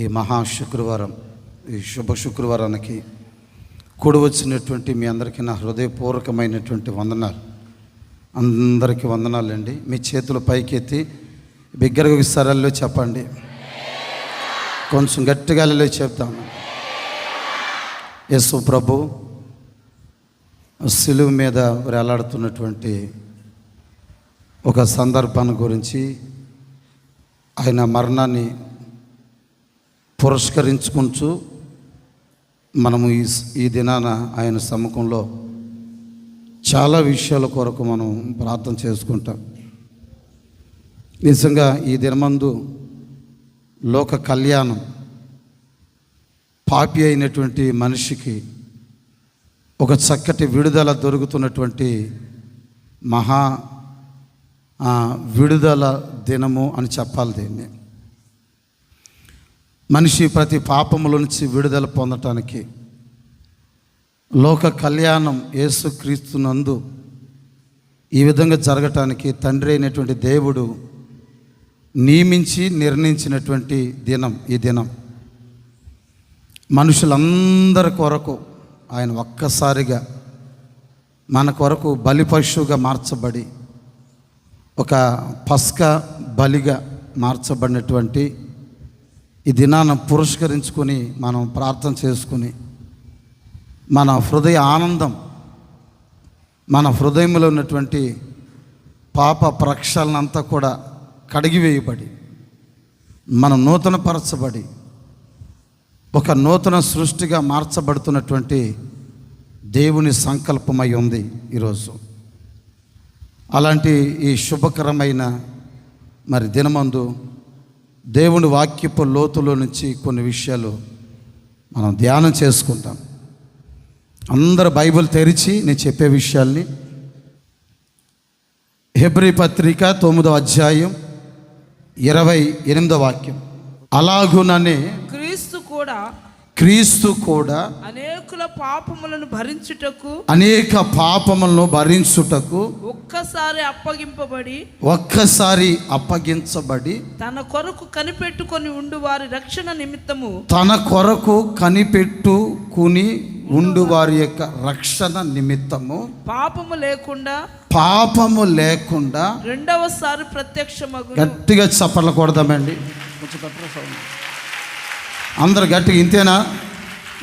ఈ మహా శుక్రవారం, ఈ శుభ శుక్రవారానికి కూడి వచ్చినటువంటి మీ అందరికీ నా హృదయపూర్వకమైనటువంటి వందనాలు. అందరికీ వందనాలండి. మీ చేతులు పైకెత్తి బిగ్గరగా సరల్లో చెప్పండి. కొంచెం గట్టిగా చెప్తాము. యేసు ప్రభు సిలువ మీద వేలాడుతున్నటువంటి ఒక సందర్భాన్ని గురించి, ఆయన మరణాన్ని పురస్కరించుకుంటూ మనము ఈ దినాన ఆయన సముఖంలో చాలా విషయాల కొరకు మనం ప్రార్థన చేసుకుంటాం. నిజంగా ఈ దినమందు లోక కళ్యాణం, పాపి అయినటువంటి మనిషికి ఒక చక్కటి విడుదల దొరుకుతున్నటువంటి మహా విడుదల దినము అని చెప్పాలి. దీన్ని మనిషి ప్రతి పాపముల నుంచి విడుదల పొందటానికి, లోక కళ్యాణం యేసుక్రీస్తునందు ఈ విధంగా జరగటానికి తండ్రి అయినటువంటి దేవుడు నియమించి నిర్ణయించినటువంటి దినం ఈ దినం. మనుషులందరి కొరకు ఆయన ఒక్కసారిగా మన కొరకు బలి పశువుగా మార్చబడి, ఒక పస్కా బలిగా మార్చబడినటువంటి ఈ దినాన్ని పురస్కరించుకొని మనం ప్రార్థన చేసుకుని మన హృదయ ఆనందం, మన హృదయంలో ఉన్నటువంటి పాప ప్రక్షాళనంతా కూడా కడిగివేయబడి, మనం నూతనపరచబడి ఒక నూతన సృష్టిగా మార్చబడుతున్నటువంటి దేవుని సంకల్పమై ఉంది ఈరోజు. అలాంటి ఈ శుభకరమైన దినమందు దేవుని వాక్యపు లోతులో నుంచి కొన్ని విషయాలు మనం ధ్యానం చేసుకుంటాం. అందరూ బైబిల్ తెరిచి నేను చెప్పే విషయాల్ని హెబ్రీ పత్రిక 9వ అధ్యాయం 28వ వాక్యం. అలాగుననే క్రీస్తు కూడా అనేక పాపములను భరించుటకు ఒక్కసారి అప్పగించబడి తన కొరకు కనిపెట్టుకొని ఉండు వారి యొక్క రక్షణ నిమిత్తము పాపము లేకుండా రెండవసారి ప్రత్యక్షమగును. గట్టిగా చప్పట్లు కొడదామండి. కొంచెం అందరు గట్టిగా ఇంతేనా?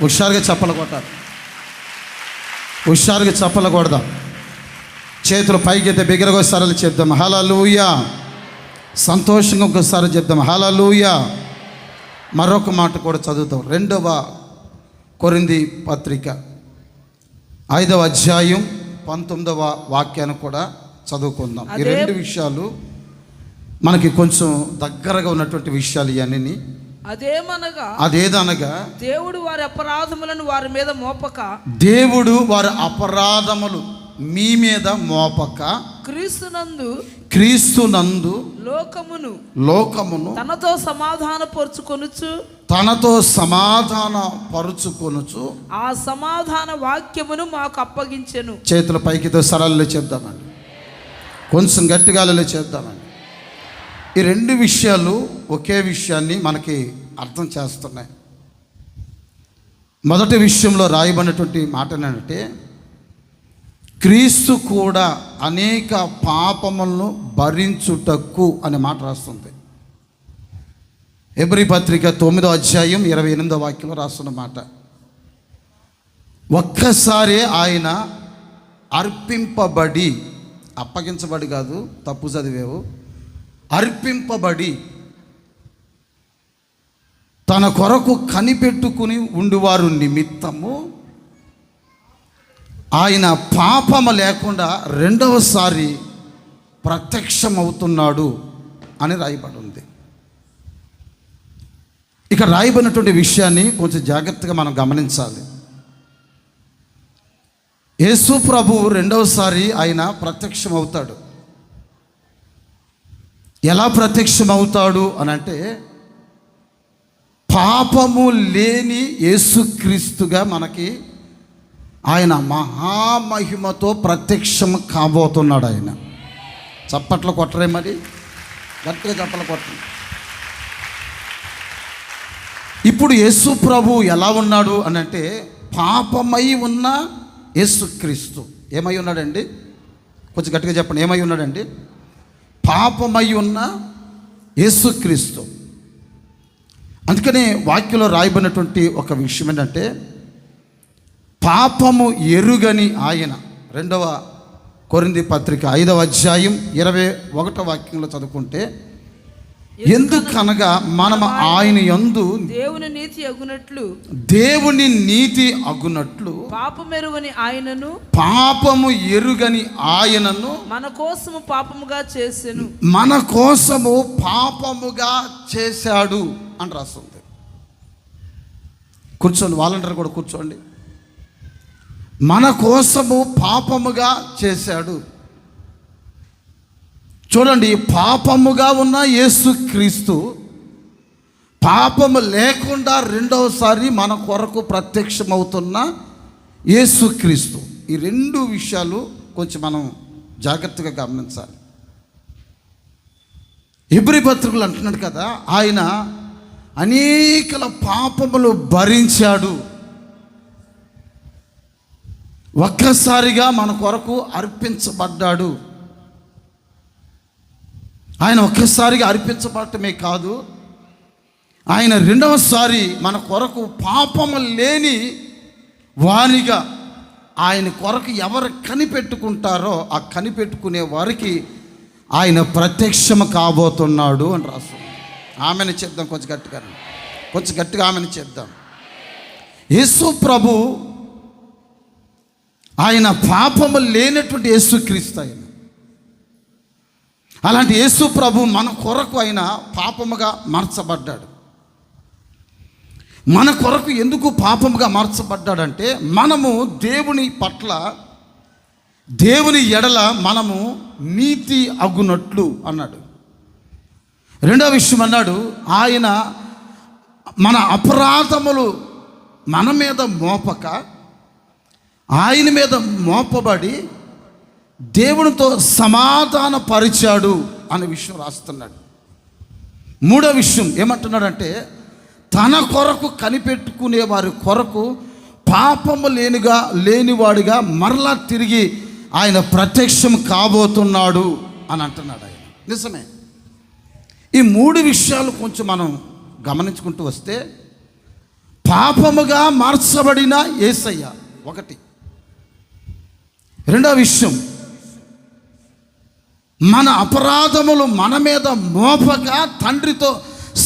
హుషారుగా చప్పలు కొట్టాలి. హుషారుగా చప్పలు కొడదాం. చేతులు పైకెత్తే బిగ్గరగా ఒకసారి చెప్దాం హల్లెలూయా. సంతోషంగా ఒకసారి చెప్దాం హల్లెలూయా. మరొక మాట కూడా చదువుతాం. 2వ కొరింథీ పత్రిక 5వ అధ్యాయం 19వ వాక్యాన్ని కూడా చదువుకుందాం. ఈ రెండు విషయాలు మనకి కొంచెం దగ్గరగా ఉన్నటువంటి విషయాలు. ఇవన్నీ అదేదనగా దేవుడు వారి అపరాధములను వారి మీద మోపక, దేవుడు వారి అపరాధములు మీ మీద మోపక, క్రీస్తునందు లోకమును తనతో సమాధాన పరుచుకొనుచు ఆ సమాధాన వాక్యమును మాకు అప్పగించెను. చేతుల పైకితో సరళలో చెప్దామండి. కొంచెం గట్టిగాలలో చెప్దామండి. ఈ రెండు విషయాలు ఒకే విషయాన్ని మనకి అర్థం చేస్తున్నాయి. మొదటి విషయంలో రాయబడినటువంటి మాట ఏంటంటే, క్రీస్తు కూడా అనేక పాపములను భరించుటకు అనే మాట రాస్తుంది. హెబ్రీ పత్రిక 9వ అధ్యాయం 28వ వాక్యంలో రాస్తున్న మాట. ఒక్కసారి ఆయన అర్పింపబడి, అప్పగించబడి కాదు, తప్పు చదివేవు, అర్పింపబడి తన కొరకు కనిపెట్టుకుని ఉండువారు నిమిత్తము ఆయన పాపము లేకుండా రెండవసారి ప్రత్యక్షమవుతున్నాడు అని రాయబడి ఉంది. ఇక రాయబడినటువంటి విషయాన్ని కొంచెం జాగ్రత్తగా మనం గమనించాలి. యేసు ప్రభువు రెండవసారి ఆయన ప్రత్యక్షమవుతాడు. ఎలా ప్రత్యక్షమవుతాడు అని అంటే, పాపము లేని యేసుక్రీస్తుగా మనకి ఆయన మహామహిమతో ప్రత్యక్షం కాబోతున్నాడు. ఆయన చప్పట్లు కొట్టరే, మరి గట్టిగా చప్పట్లు కొట్టండి. ఇప్పుడు యేసు ప్రభు ఎలా ఉన్నాడు అని అంటే, పాపమై ఉన్న యేసుక్రీస్తు ఏమై ఉన్నాడండి? కొంచెం గట్టిగా చెప్పండి, ఏమై ఉన్నాడండి? పాపమై ఉన్న యేసుక్రీస్తు. అందుకనే వాక్యంలో రాయబడినటువంటి ఒక విషయం ఏంటంటే, పాపము ఎరుగని ఆయన. 2వ కొరింథీ పత్రిక 5వ అధ్యాయం 21వ వాక్యంలో చదువుకుంటే, ఎందుకనగా మనం ఆయన యందు దేవుని నీతి అగునట్లు పాపము ఎరుగని ఆయనను మన కోసము పాపముగా చేశాడు అని రాస్తుంది. కూర్చోండి, వాలంటీర్ కూడా కూర్చోండి. మన కోసము పాపముగా చేశాడు. చూడండి, పాపముగా ఉన్న యేసుక్రీస్తు పాపము లేకుండా రెండవసారి మన కొరకు ప్రత్యక్షమవుతున్న యేసుక్రీస్తు. ఈ 2 విషయాలు కొంచెం మనం జాగ్రత్తగా గమనించాలి. హెబ్రీ పత్రికలు అంటున్నాడు కదా, ఆయన అనేకల పాపములు భరించాడు, ఒక్కసారిగా మన కొరకు అర్పించబడ్డాడు. ఆయన ఒక్కసారిగా అర్పించబడటమే కాదు, ఆయన రెండవసారి మన కొరకు పాపము లేని వారిగా ఆయన కొరకు ఎవరు కనిపెట్టుకుంటారో ఆ కనిపెట్టుకునే వారికి ఆయన ప్రత్యక్షము కాబోతున్నాడు అని రాస్తుంది. ఆమెను చేద్దాం, కొంచెం గట్టిగా ఆమెను చేద్దాం. యేసు ప్రభు ఆయన పాపము లేనటువంటి యేసుక్రీస్తు. ఆయన అలాంటి యేసు ప్రభు మన కొరకు ఆయన పాపముగా మార్చబడ్డాడు. మన కొరకు ఎందుకు పాపముగా మార్చబడ్డాడంటే, మనము దేవుని పట్ల, దేవుని ఎడల మనము నీతి అగునట్లు అన్నాడు. 2వ విషయం అన్నాడు, ఆయన మన అపరాధములు మన మీద మోపక ఆయన మీద మోపబడి దేవునితో సమాధాన పరిచాడు అనే విషయం రాస్తున్నాడు. 3వ విషయం ఏమంటున్నాడంటే, తన కొరకు కనిపెట్టుకునే వారి కొరకు పాపము లేనివాడిగా మరలా తిరిగి ఆయన ప్రత్యక్షం కాబోతున్నాడు అని అంటున్నాడు ఆయన. నిజమే. ఈ 3 విషయాలు కొంచెం మనం గమనించుకుంటూ వస్తే, పాపముగా మార్చబడిన యేసయ్య ఒకటి. 2వ విషయం, మన అపరాధములు మన మీద మోపక తండ్రితో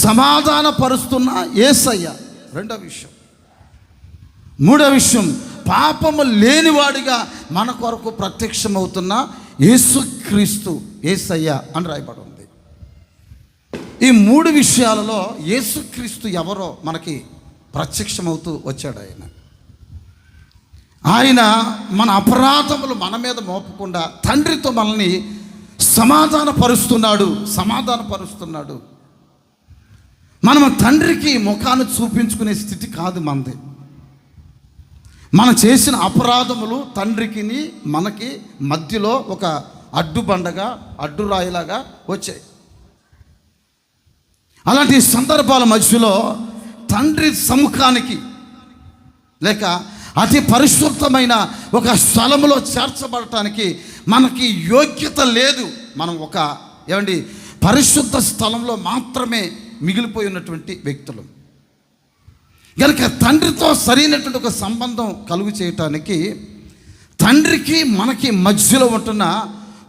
సమాధాన పరుస్తున్న యేసయ్య 2వ విషయం. 3వ విషయం, పాపము లేనివాడిగా మన కొరకు ప్రత్యక్షమవుతున్న యేసుక్రీస్తు యేసయ్య అని రాయబడి ఉంది. ఈ 3 విషయాలలో యేసుక్రీస్తు ఎవరో మనకి ప్రత్యక్షమవుతూ వచ్చాడు. ఆయన మన అపరాధములు మన మీద మోపకుండా తండ్రితో మనల్ని సమాధానపరుస్తున్నాడు. మనం తండ్రికి ముఖాన్ని చూపించుకునే స్థితి కాదు మనది. మనం చేసిన అపరాధములు తండ్రికి మనకి మధ్యలో ఒక అడ్డుబండగా, అడ్డురాయిలాగా వచ్చాయి. అలాంటి సందర్భాల మధ్యలో తండ్రి సముఖానికి లేక అతి పరిశుద్ధమైన ఒక స్థలములో చేర్చబడటానికి మనకి యోగ్యత లేదు. మనం ఒక పరిశుద్ధ స్థలంలో మాత్రమే మిగిలిపోయి ఉన్నటువంటి వ్యక్తులు. కనుక తండ్రితో సరైనటువంటి ఒక సంబంధం కలుగు చేయటానికి తండ్రికి మనకి మధ్యలో ఉంటున్న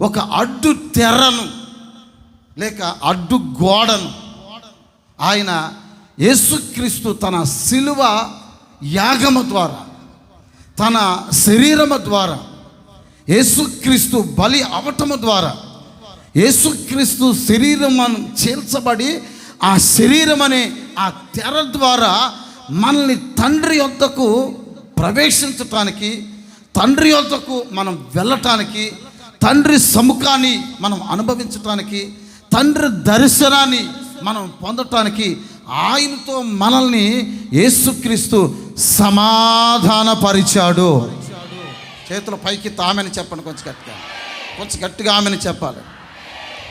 ఒక అడ్డు తెరను లేక అడ్డు గోడను ఆయన యేసుక్రీస్తు తన శిలువ యాగము ద్వారా, తన శరీరము ద్వారా, యేసుక్రీస్తు బలి అవటము ద్వారా, యేసుక్రీస్తు శరీరము చీల్చబడి ఆ శరీరం అనే ఆ తెర ద్వారా మనల్ని తండ్రి యొద్దకు ప్రవేశించటానికి, తండ్రి యొద్దకు మనం వెళ్ళటానికి, తండ్రి సముఖాన్ని మనం అనుభవించటానికి, తండ్రి దర్శనాన్ని మనం పొందటానికి ఆయనతో మనల్ని యేసుక్రీస్తు సమాధానపరిచాడు. చేతుల పైకి ఆమెను చెప్పండి, కొంచెం గట్టిగా ఆమెను చెప్పాలి.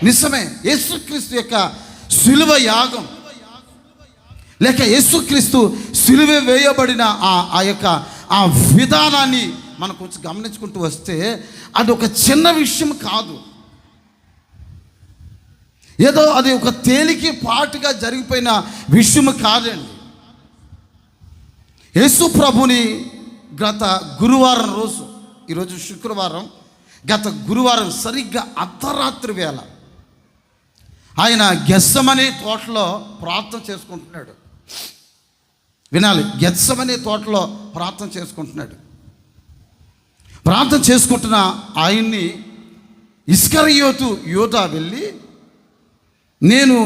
నిజమే, యేసుక్రీస్తు యొక్క శిలువ యాగం లేక యేసుక్రీస్తు సిలువ వేయబడిన ఆ యొక్క ఆ విధానాన్ని మనం కొంచెం గమనించుకుంటూ వస్తే అది ఒక చిన్న విషయం కాదు. ఏదో అది ఒక తేలికి పాటుగా జరిగిపోయిన విషయం కాదండి. యేసు ప్రభుని గత గురువారం రోజు, ఈరోజు శుక్రవారం, గత గురువారం సరిగ్గా అర్ధరాత్రి వేళ ఆయన గెత్సెమనే తోటలో ప్రార్థన చేసుకుంటున్నాడు. వినాలి, గెత్సెమనే తోటలో ప్రార్థన చేసుకుంటున్నాడు. ప్రార్థన చేసుకుంటున్న ఆయన్ని ఇస్కరియోతు యోధా వెళ్ళి, నేను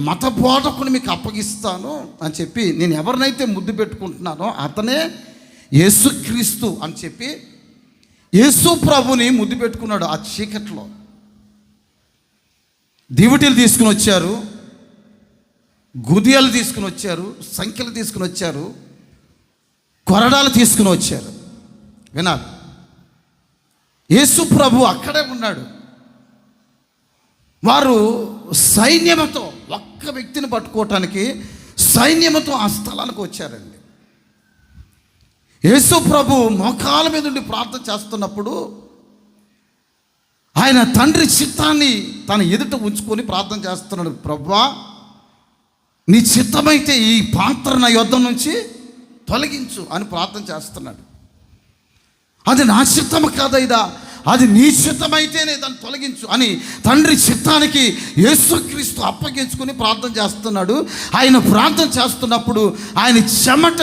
మత బోధకుని మీకు అప్పగిస్తాను అని చెప్పి, నేను ఎవరినైతే ముద్దు పెట్టుకుంటున్నానో అతనే యేసుక్రీస్తు అని చెప్పి యేసు ప్రభుని ముద్దు పెట్టుకున్నాడు. ఆ చీకట్లో దివిటీలు తీసుకుని వచ్చారు, గుదియాలు తీసుకుని వచ్చారు, సంఖ్యలు తీసుకుని వచ్చారు, కొరడాలు తీసుకుని వచ్చారు. వినాలి, యేసు ప్రభు అక్కడే ఉన్నాడు. వారు సైన్యముతో, ఒక్క వ్యక్తిని పట్టుకోవటానికి సైన్యముతో ఆ స్థలానికి వచ్చారండి. యేసు ప్రభు మోకాల మీద ఉండి ప్రార్థన చేస్తున్నప్పుడు ఆయన తండ్రి చిత్తాన్ని తన ఎదుట ఉంచుకొని ప్రార్థన చేస్తున్నాడు. ప్రభువా, నీ చిత్తమైతే ఈ పాత్ర నా యొద్ద నుంచి తొలగించు అని ప్రార్థన చేస్తున్నాడు. అది నా చిత్తము కాదైదా, అది నీ చిత్తమైతేనే దాన్ని తొలగించు అని తండ్రి చిత్తానికి యేసుక్రీస్తు అప్పగించుకుని ప్రార్థన చేస్తున్నాడు. ఆయన ప్రార్థన చేస్తున్నప్పుడు ఆయన చెమట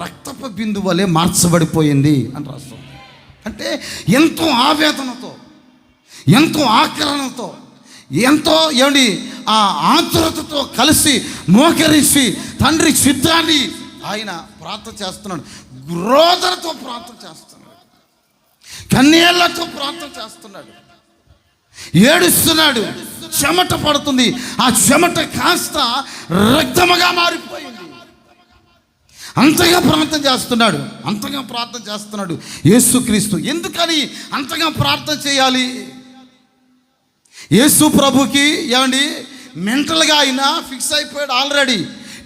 రక్తపు బిందు వలె మార్చబడిపోయింది అని రాస్తుంది. అంటే ఎంతో ఆవేదనతో, ఎంతో ఆకరణతో, ఎంతో ఆ ఆతురతతో కలిసి మోకరించి తండ్రి చిత్తాన్ని ఆయన ప్రార్థన చేస్తున్నాడు. రోదనతో ప్రార్థన చేస్తున్నాడు, కన్నీళ్లతో ప్రార్థన చేస్తున్నాడు, ఏడుస్తున్నాడు. చెమట పడుతుంది, ఆ చెమట కాస్త రక్తముగా మారిపోయింది. అంతగా ప్రార్థన చేస్తున్నాడు, అంతగా ప్రార్థన చేస్తున్నాడు యేసుక్రీస్తు. ఎందుకని అంతగా ప్రార్థన చేయాలి? యేసు ప్రభుకి మెంటల్గా ఆయన ఫిక్స్ అయిపోయాడు ఆల్రెడీ.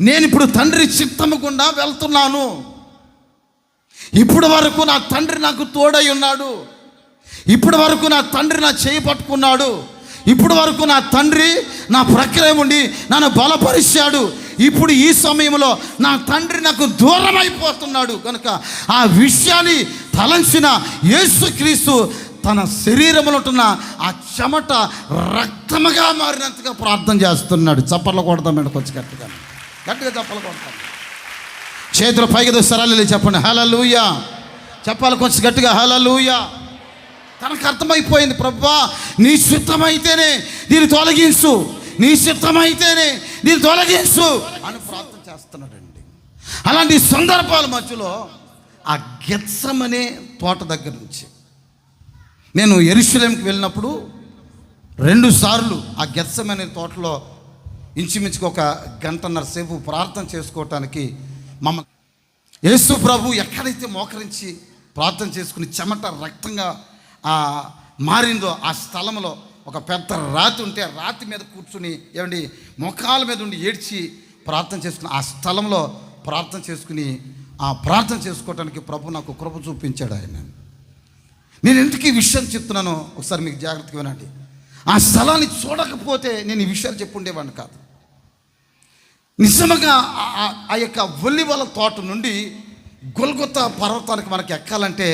నేను ఇప్పుడు తండ్రి చిత్తము గుండా వెళ్తున్నాను, ఇప్పటి వరకు నా తండ్రి నాకు తోడై ఉన్నాడు, ఇప్పటి వరకు నా తండ్రి నా చేయి పట్టుకున్నాడు, ఇప్పటి వరకు నా తండ్రి నా ప్రక్కనే ఉండి నన్ను బలపరిచాడు. ఇప్పుడు ఈ సమయంలో నా తండ్రి నాకు దూరం అయిపోతున్నాడు కనుక ఆ విషయాన్ని తలంచిన యేసుక్రీస్తు తన శరీరంలో ఉంటున్న ఆ చెమట రక్తముగా మారినంతగా ప్రార్థన చేస్తున్నాడు. చప్పట్లు కొడతాం మేడం, కొంచెం గట్టిగా గట్టిగా చప్పట్లు కొడతాం. చేతులు పైకి దోస్తారా చెప్పండి హల్లెలూయా. చెప్పాలి కొంచెం గట్టిగా హల్లెలూయా. తనకు అర్థమైపోయింది, ప్రభువా నీ చిత్తమైతేనే దీన్ని తొలగించు, నీ చిత్తమైతేనే దీన్ని తొలగించు అని ప్రార్థన చేస్తున్నాడండి. అలాంటి సందర్భాల మధ్యలో ఆ గెత్సెమనే తోట దగ్గర నుంచి నేను యెరూషలేముకి వెళ్ళినప్పుడు 2 సార్లు ఆ గెత్సెమనే తోటలో ఇంచుమించుకు 1 గంటన్నర సేపు ప్రార్థన చేసుకోవటానికి యేసు ప్రభు ఎక్కడైతే మోకరించి ప్రార్థన చేసుకుని చెమట రక్తంగా మారిందో ఆ స్థలంలో ఒక పెద్ద రాతి ఉంటే ఆ రాతి మీద కూర్చుని మోకాల మీద ఉండి ఏడ్చి ప్రార్థన చేసుకుని ఆ స్థలంలో ప్రార్థన చేసుకుని ఆ ప్రార్థన చేసుకోవటానికి ప్రభు నాకు కృప చూపించాడు ఆయన. నేను ఎందుకు ఈ విషయం చెప్తున్నానో ఒకసారి మీకు జాగ్రత్తగా వినండి. ఆ స్థలాన్ని చూడకపోతే నేను ఈ విషయాలు చెప్పుండేవాడిని కాదు. నిజంగా ఆ యొక్క ఒలివల తోట నుండి గొల్గొతా పర్వతానికి మనకి ఎక్కాలంటే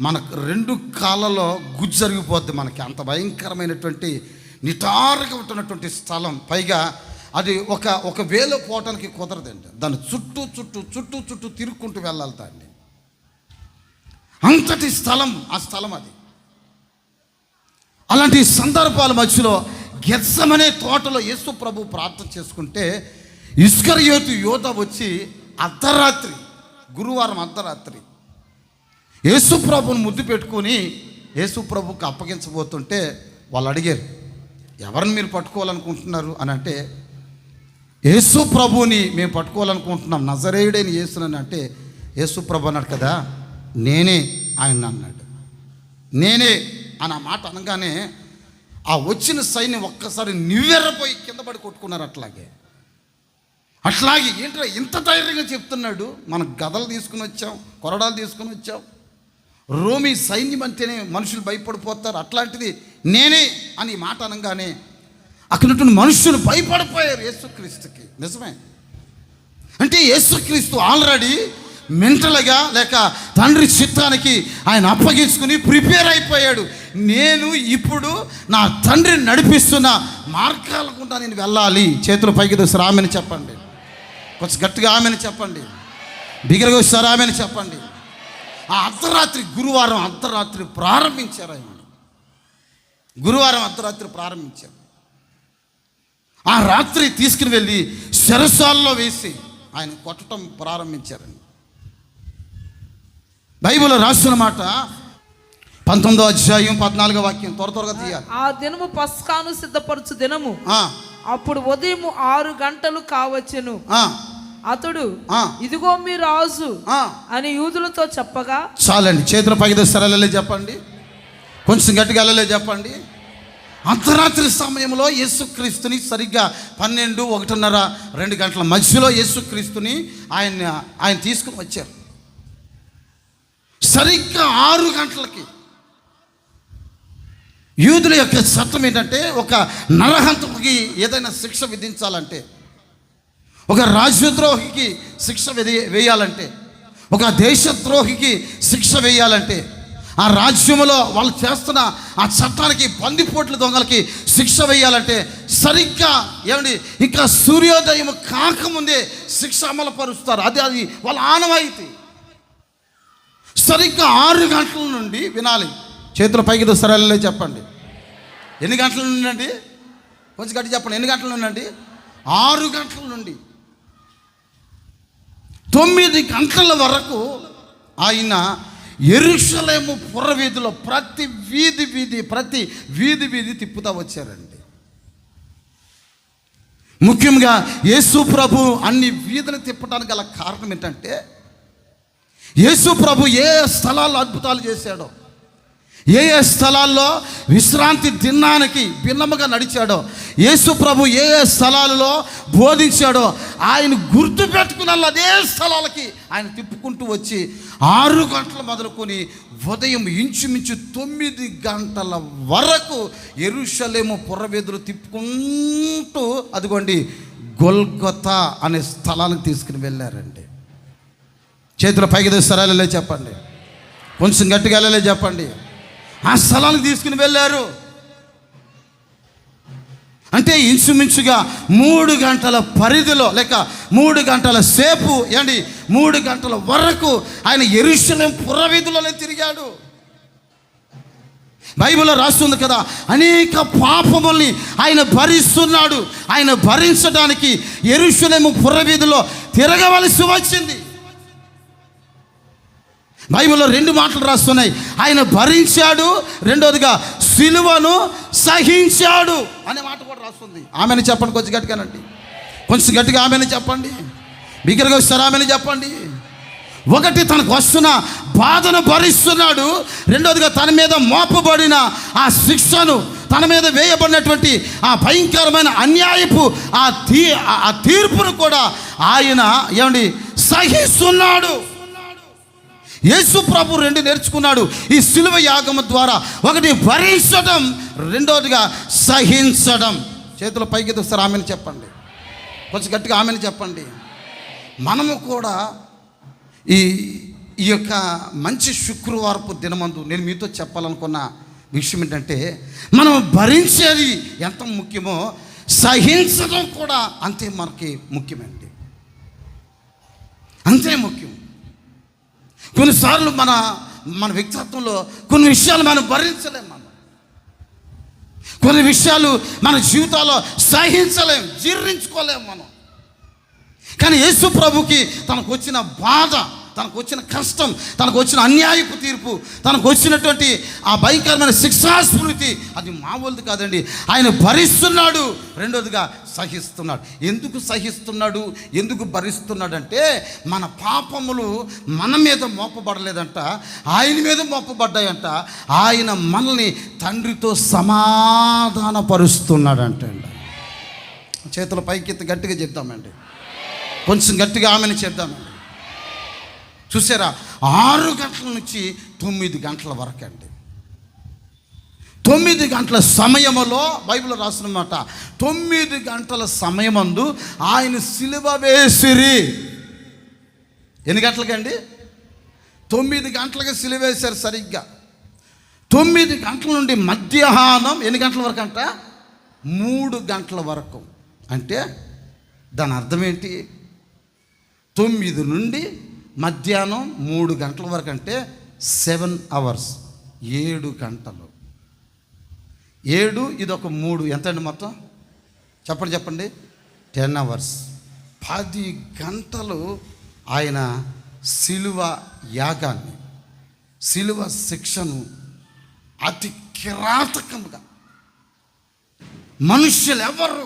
మనకు 2 కాళ్ళలో గుజ్జు జరిగిపోద్ది. మనకి అంత భయంకరమైనటువంటి నిటారుగా ఉంటున్నటువంటి స్థలం. పైగా అది ఒక వేలో పోవటానికి కుదరదండి. దాన్ని చుట్టూ తిరుక్కుంటూ వెళ్ళాలి దాన్ని. అంతటి స్థలం ఆ స్థలం అది. అలాంటి సందర్భాల మధ్యలో గెత్సెమనే తోటలో యేసు ప్రభు ప్రార్థన చేసుకుంటే ఇస్కరియోతు యోధ వచ్చి అర్ధరాత్రి, గురువారం అర్ధరాత్రి యేసు ప్రభుని ముద్దు పెట్టుకొని యేసు ప్రభుకి అప్పగించబోతుంటే వాళ్ళు అడిగారు, ఎవరిని మీరు పట్టుకోవాలనుకుంటున్నారు అని అంటే, యేసు ప్రభుని మేము పట్టుకోవాలనుకుంటున్నాం, నజరేయుడైన యేసునని అంటే యేసు ప్రభు అన్నాడు కదా, నేనే ఆయన అన్నాడు. నేనే అని ఆ మాట అనగానే ఆ వచ్చిన సైన్యం ఒక్కసారి నివ్వెర్రపోయి కింద పడి కొట్టుకున్నారు. అట్లాగే అట్లాగే ఏంటో ఇంత ధైర్యంగా చెప్తున్నాడు. మనం గదలు తీసుకుని వచ్చాం, కొరడాలు తీసుకుని వచ్చాం. రోమీ సైన్యం అంటేనే మనుషులు భయపడిపోతారు, అట్లాంటిది నేనే అని మాట అనగానే అక్కడ మనుషులు భయపడిపోయారు యేసుక్రీస్తుకి. నిజమే, అంటే యేసుక్రీస్తు ఆల్రెడీ మెంటల్గా లేక తండ్రి చిత్తానికి ఆయన అప్పగించుకుని ప్రిపేర్ అయిపోయాడు. నేను ఇప్పుడు నా తండ్రిని నడిపిస్తున్న మార్గాల గుండా నేను వెళ్ళాలి. చేతులు పైకి దూసి ఆమెను చెప్పండి, కొంచెం గట్టిగా ఆమెను చెప్పండి, బిగ్గరగా వస్తారు ఆమెను చెప్పండి. ఆ అర్ధరాత్రి గురువారం అర్ధరాత్రి ప్రారంభించారు ఆయన. గురువారం అర్ధరాత్రి ప్రారంభించారు. ఆ రాత్రి తీసుకుని వెళ్ళి చెరసాలలో వేసి ఆయన కొట్టడం ప్రారంభించారండి. బైబిల్లో రాసిన మాట 19వ అధ్యాయం 14వ వాక్యం, త్వరగా తీయాలి. ఆ దినము పస్కాను సిద్ధపరచు దినము. అప్పుడు ఉదయం 6 గంటలు కావచ్చును. అతడు ఇదిగో మీ రాజు అని యూదులతో చెప్పగా. చాలండి, చేతుల పైకి సరళలే చెప్పండి, కొంచెం గట్టిగా అల్లలే చెప్పండి. అర్ధరాత్రి సమయంలో యేసుక్రీస్తుని సరిగ్గా 12, 1:30, 2 గంటల మధ్యలో యేసుక్రీస్తుని ఆయన తీసుకుని వచ్చారు. సరిగ్గా 6 గంటలకి యూదుల యొక్క చట్టం ఏంటంటే, ఒక నరహంతకుడికి ఏదైనా శిక్ష విధించాలంటే, ఒక రాజ్యద్రోహికి శిక్ష వేయాలంటే, ఒక దేశద్రోహికి శిక్ష వేయాలంటే, ఆ రాజ్యంలో వాళ్ళు చేస్తున్న ఆ చట్టానికి బందిపోట్ల దొంగలకి శిక్ష వేయాలంటే సరిగ్గా ఏమండి ఇంకా సూర్యోదయం కాకముందే శిక్ష అమలు పరుస్తారు. అది వాళ్ళ ఆనవాయితీ. సరిగ్గా 6 గంటల నుండి వినాలి. చేతుల పైకి సరళలే చెప్పండి. ఎన్ని గంటల నుండి అండి? కొంచెం గట్టి చెప్పండి. ఎన్ని గంటల నుండి అండి? 6 గంటల నుండి 9 గంటల వరకు ఆయన యెరూషలేము పురవీధిలో ప్రతి వీధి తిప్పుతా వచ్చారండి. ముఖ్యంగా యేసు ప్రభు అన్ని వీధులు తిప్పడానికి గల కారణం ఏంటంటే, యేసు ప్రభు ఏ స్థలాల్లో అద్భుతాలు చేశాడో, ఏ స్థలాల్లో విశ్రాంతి దినానికి భిన్నముగా నడిచాడో, యేసు ప్రభు ఏ స్థలాలలో బోధించాడో ఆయన గుర్తు పెట్టుకున్న అదే స్థలాలకి ఆయన తిప్పుకుంటూ వచ్చి 6 గంటలు మొదలుకొని ఉదయం ఇంచుమించు 9 గంటల వరకు యెరూషలేము పురవీధులు తిప్పుకుంటూ అదిగోండి గొల్గొతా అనే స్థలానికి తీసుకుని వెళ్ళారండి. చేతుల పైకి సరాలే చెప్పండి, కొంచెం గట్టిగా వెళ్ళలే చెప్పండి. ఆ స్థలానికి తీసుకుని వెళ్ళారు. అంటే ఇంచుమించుగా 3 గంటల పరిధిలో లేక 3 గంటల సేపు 3 గంటల వరకు ఆయన యెరూషలేము పురవీధులనే తిరిగాడు. బైబిల్లో రాస్తుంది కదా, అనేక పాపముల్ని ఆయన భరిస్తున్నాడు. ఆయన భరించడానికి యెరూషలేము పురవీధుల్లో తిరగవలసి వచ్చింది. బైబిల్లో 2 మాటలు రాస్తున్నాయి, ఆయన భరించాడు, రెండోదిగా సిలువను సహించాడు అనే మాట కూడా రాస్తుంది. ఆమెను చెప్పండి, కొంచెం గట్టిగానండి, కొంచెం గట్టిగా ఆమెను చెప్పండి, బిగ్గరగా వస్తారు ఆమెను చెప్పండి. ఒకటి తనకు వస్తున్న బాధను భరిస్తున్నాడు, రెండోదిగా తన మీద మోపబడిన ఆ శిక్షను, తన మీద వేయబడినటువంటి ఆ భయంకరమైన అన్యాయపు ఆ తీర్పును కూడా ఆయన సహిస్తున్నాడు. యేసు ప్రభు 2 నేర్చుకున్నాడు ఈ సిలువ యాగము ద్వారా. ఒకటి భరించడం, రెండోదిగా సహించడం. చేతుల పైకి వస్తారు ఆమెను చెప్పండి, కొంచెం గట్టిగా ఆమెను చెప్పండి. మనము కూడా ఈ యొక్క మంచి శుక్రవారపు దినమందు నేను మీతో చెప్పాలనుకున్న విషయం ఏంటంటే, మనం భరించేది ఎంత ముఖ్యమో సహించడం కూడా అంతే మనకి ముఖ్యమండి, అంతే ముఖ్యం. కొన్నిసార్లు మన వ్యక్తిత్వంలో కొన్ని విషయాలు మనం భరించలేం, కొన్ని విషయాలు మన జీవితాల్లో సహించలేం, జీర్ణించుకోలేం మనం. కానీ యేసు ప్రభుకి తనకు వచ్చిన బాధ, తనకు వచ్చిన కష్టం, తనకు వచ్చిన అన్యాయపు తీర్పు, తనకు వచ్చినటువంటి ఆ భయంకరమైన శిక్షాస్మృతి అది మామూలుది కాదండి. ఆయన భరిస్తున్నాడు, రెండోదిగా సహిస్తున్నాడు. ఎందుకు సహిస్తున్నాడు, ఎందుకు భరిస్తున్నాడు అంటే, మన పాపములు మన మీద మోపబడలేదంట, ఆయన మీద మోపబడ్డాయంట. ఆయన మనల్ని తండ్రితో సమాధానపరుస్తున్నాడంట. చేతుల పైకి గట్టిగా చెప్తామండి, కొంచెం గట్టిగా ఆమెను చెప్దామండి. చూసారా, 6 గంటల నుంచి 9 గంటల వరకు అండి. 9 గంటల సమయములో బైబిల్లో రాసిన మాట, 9 గంటల సమయమందు ఆయన సిలువ వేసిరి. ఎన్ని గంటలకండి? 9 గంటలకి సిలువ వేశారు సరిగ్గా. 9 గంటల నుండి మధ్యాహ్నం ఎన్ని గంటల వరకు అంట? 3 గంటల వరకు. అంటే దాని అర్థం ఏంటి? 9 నుండి మధ్యాహ్నం 3 గంటల వరకు అంటే 7 అవర్స్, 7 గంటలు. 7 ఇదొక 3 ఎంత అండి మొత్తం? చెప్పండి 10 అవర్స్. 10 గంటలు ఆయన సిలువ యాగాన్ని, సిలువ శిక్షను అతి కిరాతకంగా, మనుష్యులు ఎవరు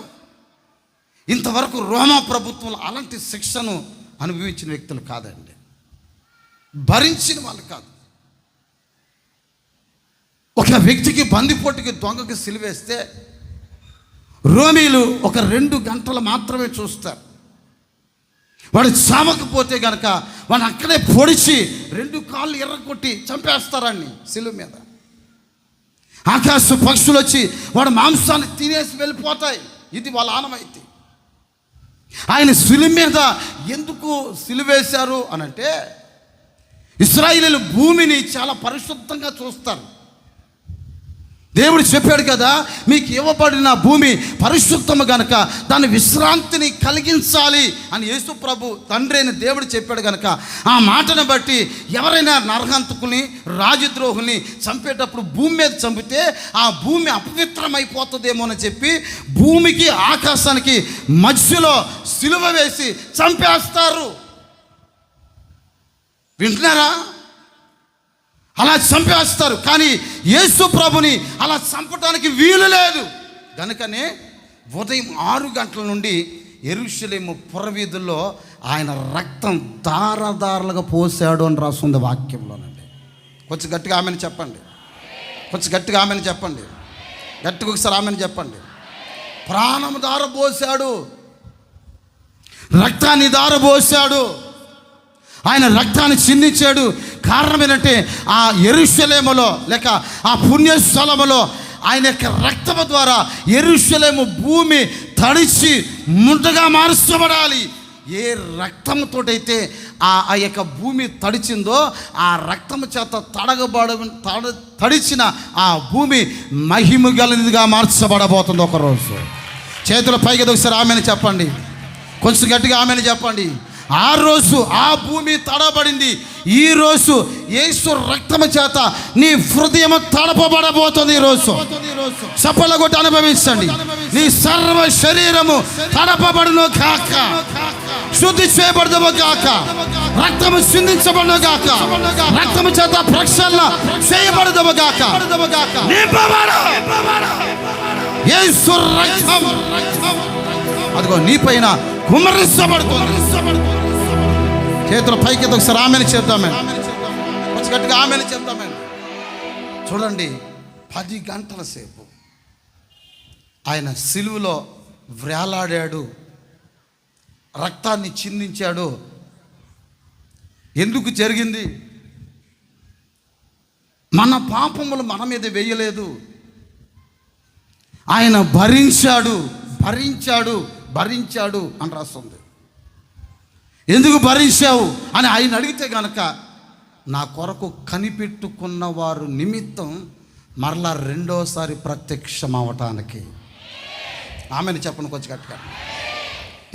ఇంతవరకు రోమా ప్రభుత్వంలో అలాంటి శిక్షను అనుభవించిన వ్యక్తులు కాదండి, భరించిన వాళ్ళు కాదు. ఒక వ్యక్తికి బందిపోటుకి దొంగకి సిలువేస్తే రోమీలు ఒక 2 గంటలు మాత్రమే చూస్తారు. వాడు చావకపోతే గనక వాడు అక్కడే పొడిచి 2 కాళ్ళు ఎర్రగొట్టి చంపేస్తారని సిలువ మీద. ఆకాశ పక్షులు వచ్చి వాడు మాంసాన్ని తినేసి వెళ్ళిపోతాయి. ఇది వాళ్ళ ఆనవాయితీ. ఆయన సిలువ మీద ఎందుకు సిలువేశారు అనంటే, ఇశ్రాయేలీయులు భూమిని చాలా పరిశుద్ధంగా చూస్తారు. దేవుడు చెప్పాడు కదా, మీకు ఇవ్వబడిన భూమి పరిశుద్ధము గనక దాని విశ్రాంతిని కలిగించాలి అని యేసు ప్రభు తండ్రి అయిన దేవుడు చెప్పాడు గనక, ఆ మాటను బట్టి ఎవరైనా నరహంతకుని, రాజద్రోహుల్ని చంపేటప్పుడు భూమి మీద చంపితే ఆ భూమి అపవిత్రమైపోతుందేమో అని చెప్పి భూమికి ఆకాశానికి మధ్యలో సిలువ వేసి చంపేస్తారు. వింటున్నారా? అలా చంపేస్తారు. కానీ యేసు ప్రభుని అలా చంపడానికి వీలు లేదు. కనుకనే ఉదయం 6 గంటల నుండి యెరూషలేము పురవీధుల్లో ఆయన రక్తం దారదారులుగా పోసాడు అని రాస్తుంది వాక్యంలోనండి. కొంచెం గట్టిగా ఆమెను చెప్పండి. కొంచెం గట్టిగా ఆమెను చెప్పండి. గట్టిగా ఒకసారి ఆమెను చెప్పండి. ప్రాణం దారబోసాడు, రక్తాన్ని దారబోసాడు, ఆయన రక్తాన్ని చిందించాడు. కారణం ఏంటంటే ఆ యెరూషలేములో లేక ఆ పుణ్యస్థలములో ఆయన యొక్క రక్తము ద్వారా యెరూషలేము భూమి తడిచి ముంటగా మార్చబడాలి. ఏ రక్తముతోటైతే ఆ యొక్క భూమి తడిచిందో ఆ రక్తము చేత తడిచిన ఆ భూమి మహిమ గలదిగా మార్చబడబోతుంది ఒకరోజు. చేతుల పైకి ఒకసారి ఆమెను చెప్పండి. కొంచెం గట్టిగా ఆమెను చెప్పండి. ఆ రోజు ఆ భూమి తడబడింది. ఈ రోజు యేసు రక్తము చేత నీ హృదయం తడపబడబోతుంది. ఈరోజు చప్పల కొట్టి అనుభవించండి. నీ సర్వ శరీరము తడపబడును కాక, శుద్ధి చేయబడదు కాక, రక్తము చిందించబడును కాక, రక్తము చేత ప్రక్షాళన చేయబడదు కాక. యేసు రక్తం అదిగో నీ పైన కుమ్మరించబడుతుంది. చేతుల పైకి ఒకసారి ఆమెను చెప్తామే, కొంచెం గట్టిగా ఆమెను చెప్తామే. చూడండి, 10 గంటల సేపు ఆయన సిలువలో వ్రేలాడాడు, రక్తాన్ని చిందించాడు. ఎందుకు జరిగింది? మన పాపములు మన మీద వేయలేదు, ఆయన భరించాడు భరించాడు భరించాడు అని రాస్తుంది. ఎందుకు భరించావు అని ఆయన అడిగితే కనుక, నా కొరకు కనిపెట్టుకున్న వారు నిమిత్తం మరలా 2వసారి ప్రత్యక్షం అవటానికి. ఆమెను చెప్పండి కొంచెం గట్టిగా.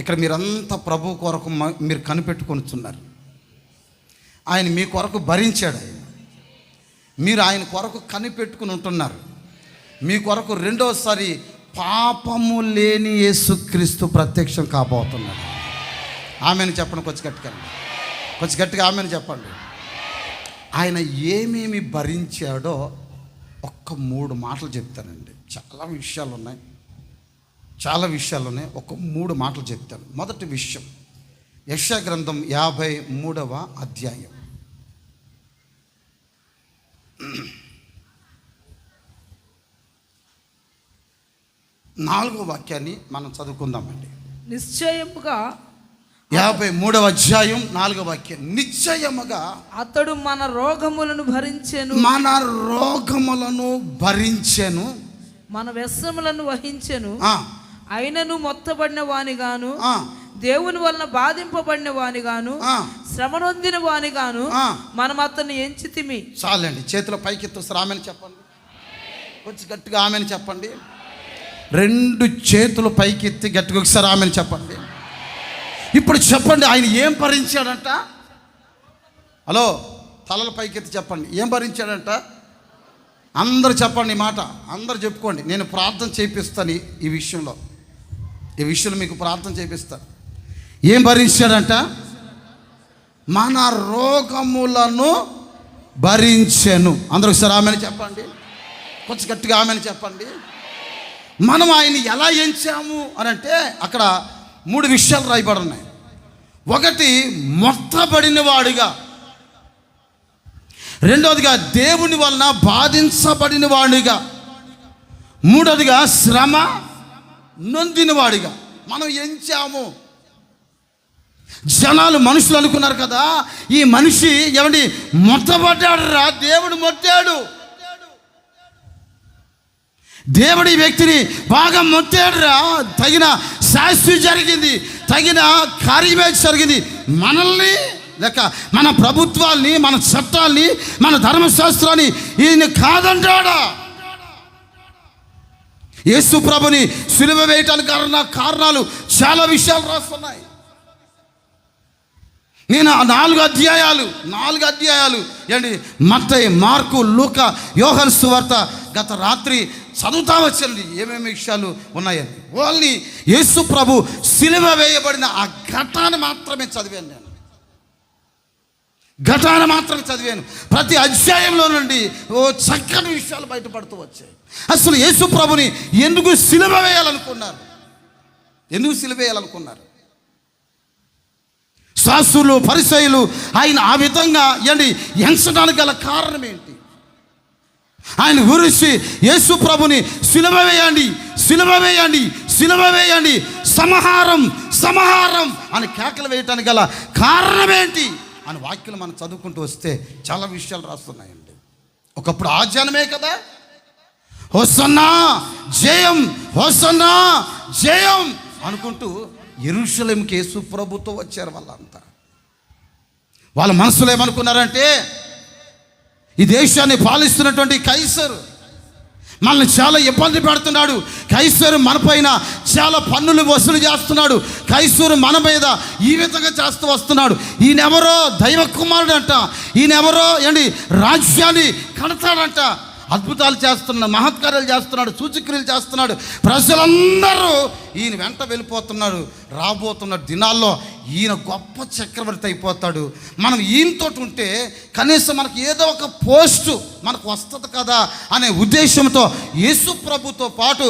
ఇక్కడ మీరంతా ప్రభు కొరకు మీరు కనిపెట్టుకొనిచున్నారు. ఆయన మీ కొరకు భరించాడు. మీరు ఆయన కొరకు కనిపెట్టుకుని ఉంటున్నారు. మీ కొరకు 2వసారి పాపము లేని యేసుక్రీస్తు ప్రత్యక్షం కాబోతున్నాడు. ఆమెను చెప్పండి కొంచెం గట్టిగా. కొంచెం గట్టిగా ఆమెను చెప్పండి. ఆయన ఏమేమి భరించాడో ఒక్క 3 మాటలు చెప్తానండి. చాలా విషయాలు ఉన్నాయి, ఒక 3 మాటలు చెప్తాను. మొదటి విషయం, యెషయా గ్రంథం 53వ అధ్యాయం 4వ వాక్యాన్ని మనం చదువుకుందామండి. నిశ్చయముగా 53వ అధ్యాయం 4వ వాక్యం. నిశ్చయముగా అతడు మన రోగములను భరించెను, మన రోగములను భరించెను, మన వ్యసనములను వహించెను. అయినను మొత్తబడిన వానిగాను, దేవుని వలన బాధింపబడిన వానిగాను, శ్రమనొందిన వానిగాను మనం అతన్ని ఎంచితిమి. చాలండి, చేతిలో పైకెత్తు ఆమెను చెప్పండి, కొంచెం గట్టిగా ఆమెను చెప్పండి. 2 చేతులు పైకెత్తి గట్టిగా ఒకసారి ఆమెను చెప్పండి. ఇప్పుడు చెప్పండి, ఆయన ఏం భరించాడంట? హలో, తలల పైకెత్తి చెప్పండి, ఏం భరించాడంట? అందరూ చెప్పండి ఈ మాట, అందరూ చెప్పుకోండి. నేను ప్రార్థన చేపిస్తాను ఈ విషయంలో మీకు ప్రార్థన చేపిస్తాను. ఏం భరించాడంట? మన రోగములను భరించెను. అందరూ ఒకసారి ఆమెను చెప్పండి, కొంచెం గట్టిగా ఆమెను చెప్పండి. మనం ఆయన్ని ఎలా ఎంచాము అని అంటే అక్కడ 3 విషయాలు రాయబడి ఉన్నాయి. ఒకటి, మొత్తబడిన వాడిగా. రెండవదిగా, దేవుని వలన బాధించబడిన వాడిగా. మూడవదిగా, శ్రమ నొందిన వాడిగా మనం ఎంచాము. జనాలు, మనుషులు అనుకున్నారు కదా, ఈ మనిషి ఏమండి మొత్తబడ్డాడు రా, దేవుడు మొట్టాడు, దేవుడి వ్యక్తిని బాగా మొత్తాడురా, తగిన శాస్త్రి జరిగింది, తగిన కార్యమే జరిగింది. మనల్ని లేక మన ప్రభుత్వాల్ని, మన చట్టాల్ని, మన ధర్మశాస్త్రాన్ని ఈయన కాదంటాడా? యేసు ప్రభుని సిలువ వేయటానికి కారణాలు చాలా విషయాలు రాస్తున్నాయి. నేను 4 అధ్యాయాలు ఏంటి, మత్తయి, మార్కు, లూకా, యోహాను సువార్త గత రాత్రి చదువుతా వచ్చింది ఏమేమి విషయాలు ఉన్నాయని. వాళ్ళని యేసు ప్రభు సిలువ వేయబడిన ఆ ఘటాన్ని మాత్రమే చదివాను. నేను ఘటాన్ని మాత్రమే చదివాను. ప్రతి అధ్యాయంలో నుండి చక్కని విషయాలు బయటపడుతూ వచ్చాయి. అసలు యేసు ప్రభుని ఎందుకు సిలువ వేయాలనుకున్నారు? శాస్త్రులు, పరిసయ్యులు ఆయన ఆ విధంగా ఎంచడానికి గల కారణం ఏంటి? ఆయన గురించి యేసు ప్రభుని సిలువ వేయండి, సంహారం అని కేకలు వేయటానికి గల కారణం ఏంటి అని వాక్యాలు మనం చదువుకుంటూ వస్తే చాలా విషయాలు రాస్తున్నాయండి. ఒకప్పుడు ఆ జనమే కదా హోసన్నా జయం అనుకుంటూ యెరూషలేముకి యేసు ప్రభుతో వచ్చారు. వాళ్ళ మనసులో ఏమనుకున్నారంటే, ఈ దేశాన్ని పాలిస్తున్నటువంటి కైసరు మనల్ని చాలా ఇబ్బంది పెడుతున్నాడు, కైసరు మన పైన చాలా పన్నులు వసూలు చేస్తున్నాడు, కైసరు మన మీద ఈ విధంగా చేస్తూ వస్తున్నాడు, ఈయనెవరో దైవ కుమారుడు అంట, ఈయనెవరో రాజ్యాన్ని కడతాడంట, అద్భుతాలు చేస్తున్నాడు, మహత్కార్యాలు చేస్తున్నాడు, సూచక్రియలు చేస్తున్నాడు, ప్రజలందరూ ఈయన వెంట వెళ్ళిపోతున్నారు. రాబోతున్న దినాల్లో ఈయన గొప్ప చక్రవర్తి అయిపోతాడు. మనం ఈయనతో ఉంటే కనీసం మనకి ఏదో ఒక పోస్టు మనకు వస్తుంది కదా అనే ఉద్దేశంతో యేసు ప్రభుతో పాటు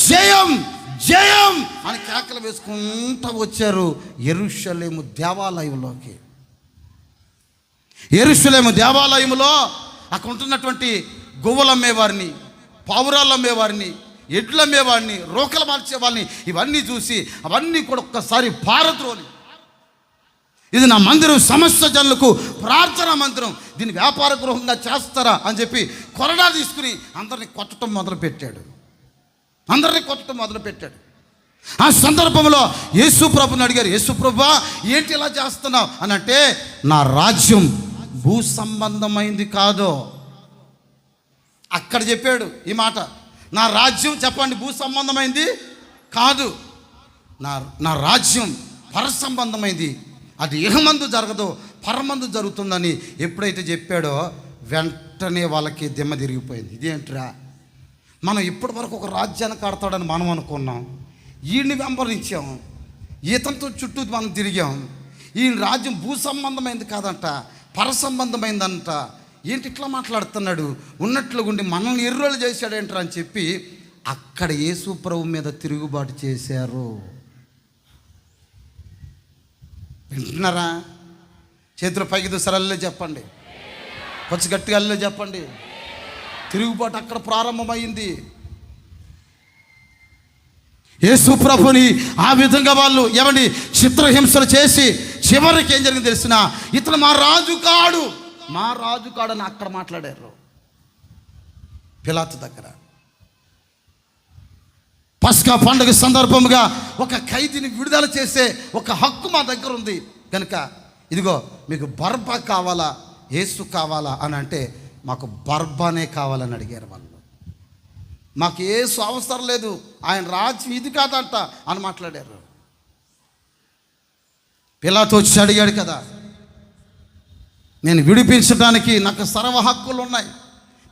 జయం అని కేకలు వేసుకుంటూ వచ్చారు యెరూషలేము దేవాలయంలోకి. యెరూషలేము దేవాలయంలో అక్కడ ఉంటున్నటువంటి గువ్వలు అమ్మేవారిని, పావురాలు అమ్మేవారిని, ఎడ్లు అమ్మేవాడిని, రోకలు మార్చేవాడిని ఇవన్నీ చూసి అవన్నీ కూడా ఒక్కసారి పారద్రోలి, ఇది నా మందిరం, సమస్త జనులకు ప్రార్థనా మందిరం, దీన్ని వ్యాపార గృహంగా చేస్తారా అని చెప్పి కొరడా తీసుకుని అందరినీ కొట్టడం మొదలుపెట్టాడు. ఆ సందర్భంలో యేసు ప్రభుని అడిగారు, యేసు ప్రభువా ఏంటి ఇలా చేస్తున్నావు అని అంటే, నా రాజ్యం భూ సంబంధమైంది కాదు. అక్కడ చెప్పాడు ఈ మాట, నా రాజ్యం చెప్పండి భూ సంబంధమైంది కాదు, నా రాజ్యం పర సంబంధమైంది, అది ఇహమందు జరగదు పరమందు జరుగుతుందని ఎప్పుడైతే చెప్పాడో వెంటనే వాళ్ళకి దిమ్మ తిరిగిపోయింది. ఇదేంట్రా, మనం ఇప్పటి వరకు ఒక రాజ్యాన్ని కడతాడని మనం అనుకున్నాం, ఈయన్ని వెంబడించాం, ఈతంతో చుట్టూ మనం తిరిగాం, ఈయన రాజ్యం భూ సంబంధమైంది కాదంట, పర సంబంధమైందంట, ఏంటి ఇట్లా మాట్లాడుతున్నాడు, ఉన్నట్లు గుండి మనల్ని ఎర్రోళ్ళు చేశాడేంట్రా అని చెప్పి అక్కడ యేసు ప్రభు మీద తిరుగుబాటు చేశారు. వింటున్నారా? చేతులు పైకి దూసరల్లే చెప్పండి, కొంచెం గట్టిగా అల్లే చెప్పండి. తిరుగుబాటు అక్కడ ప్రారంభమైంది. యేసు ప్రభుని ఆ విధంగా వాళ్ళు ఏమండి చిత్రహింసలు చేసి చివరికి ఏం జరిగింది తెలిసిన, ఇతను మా రాజు కాడు అని అక్కడ మాట్లాడారు పిలాతు దగ్గర. పస్కా పండుగ సందర్భంగా ఒక ఖైదీని విడుదల చేసే ఒక హక్కు మా దగ్గర ఉంది కనుక ఇదిగో మీకు బర్బా కావాలా యేసు కావాలా అని అంటే మాకు బర్బానే కావాలని అడిగారు వాళ్ళు. మాకు యేసు అవసరం లేదు, ఆయన రాజ్యం ఇది కాదంట అని మాట్లాడారు. పిలాతు వచ్చి అడిగాడు కదా, నేను విడిపించడానికి నాకు సర్వ హక్కులు ఉన్నాయి,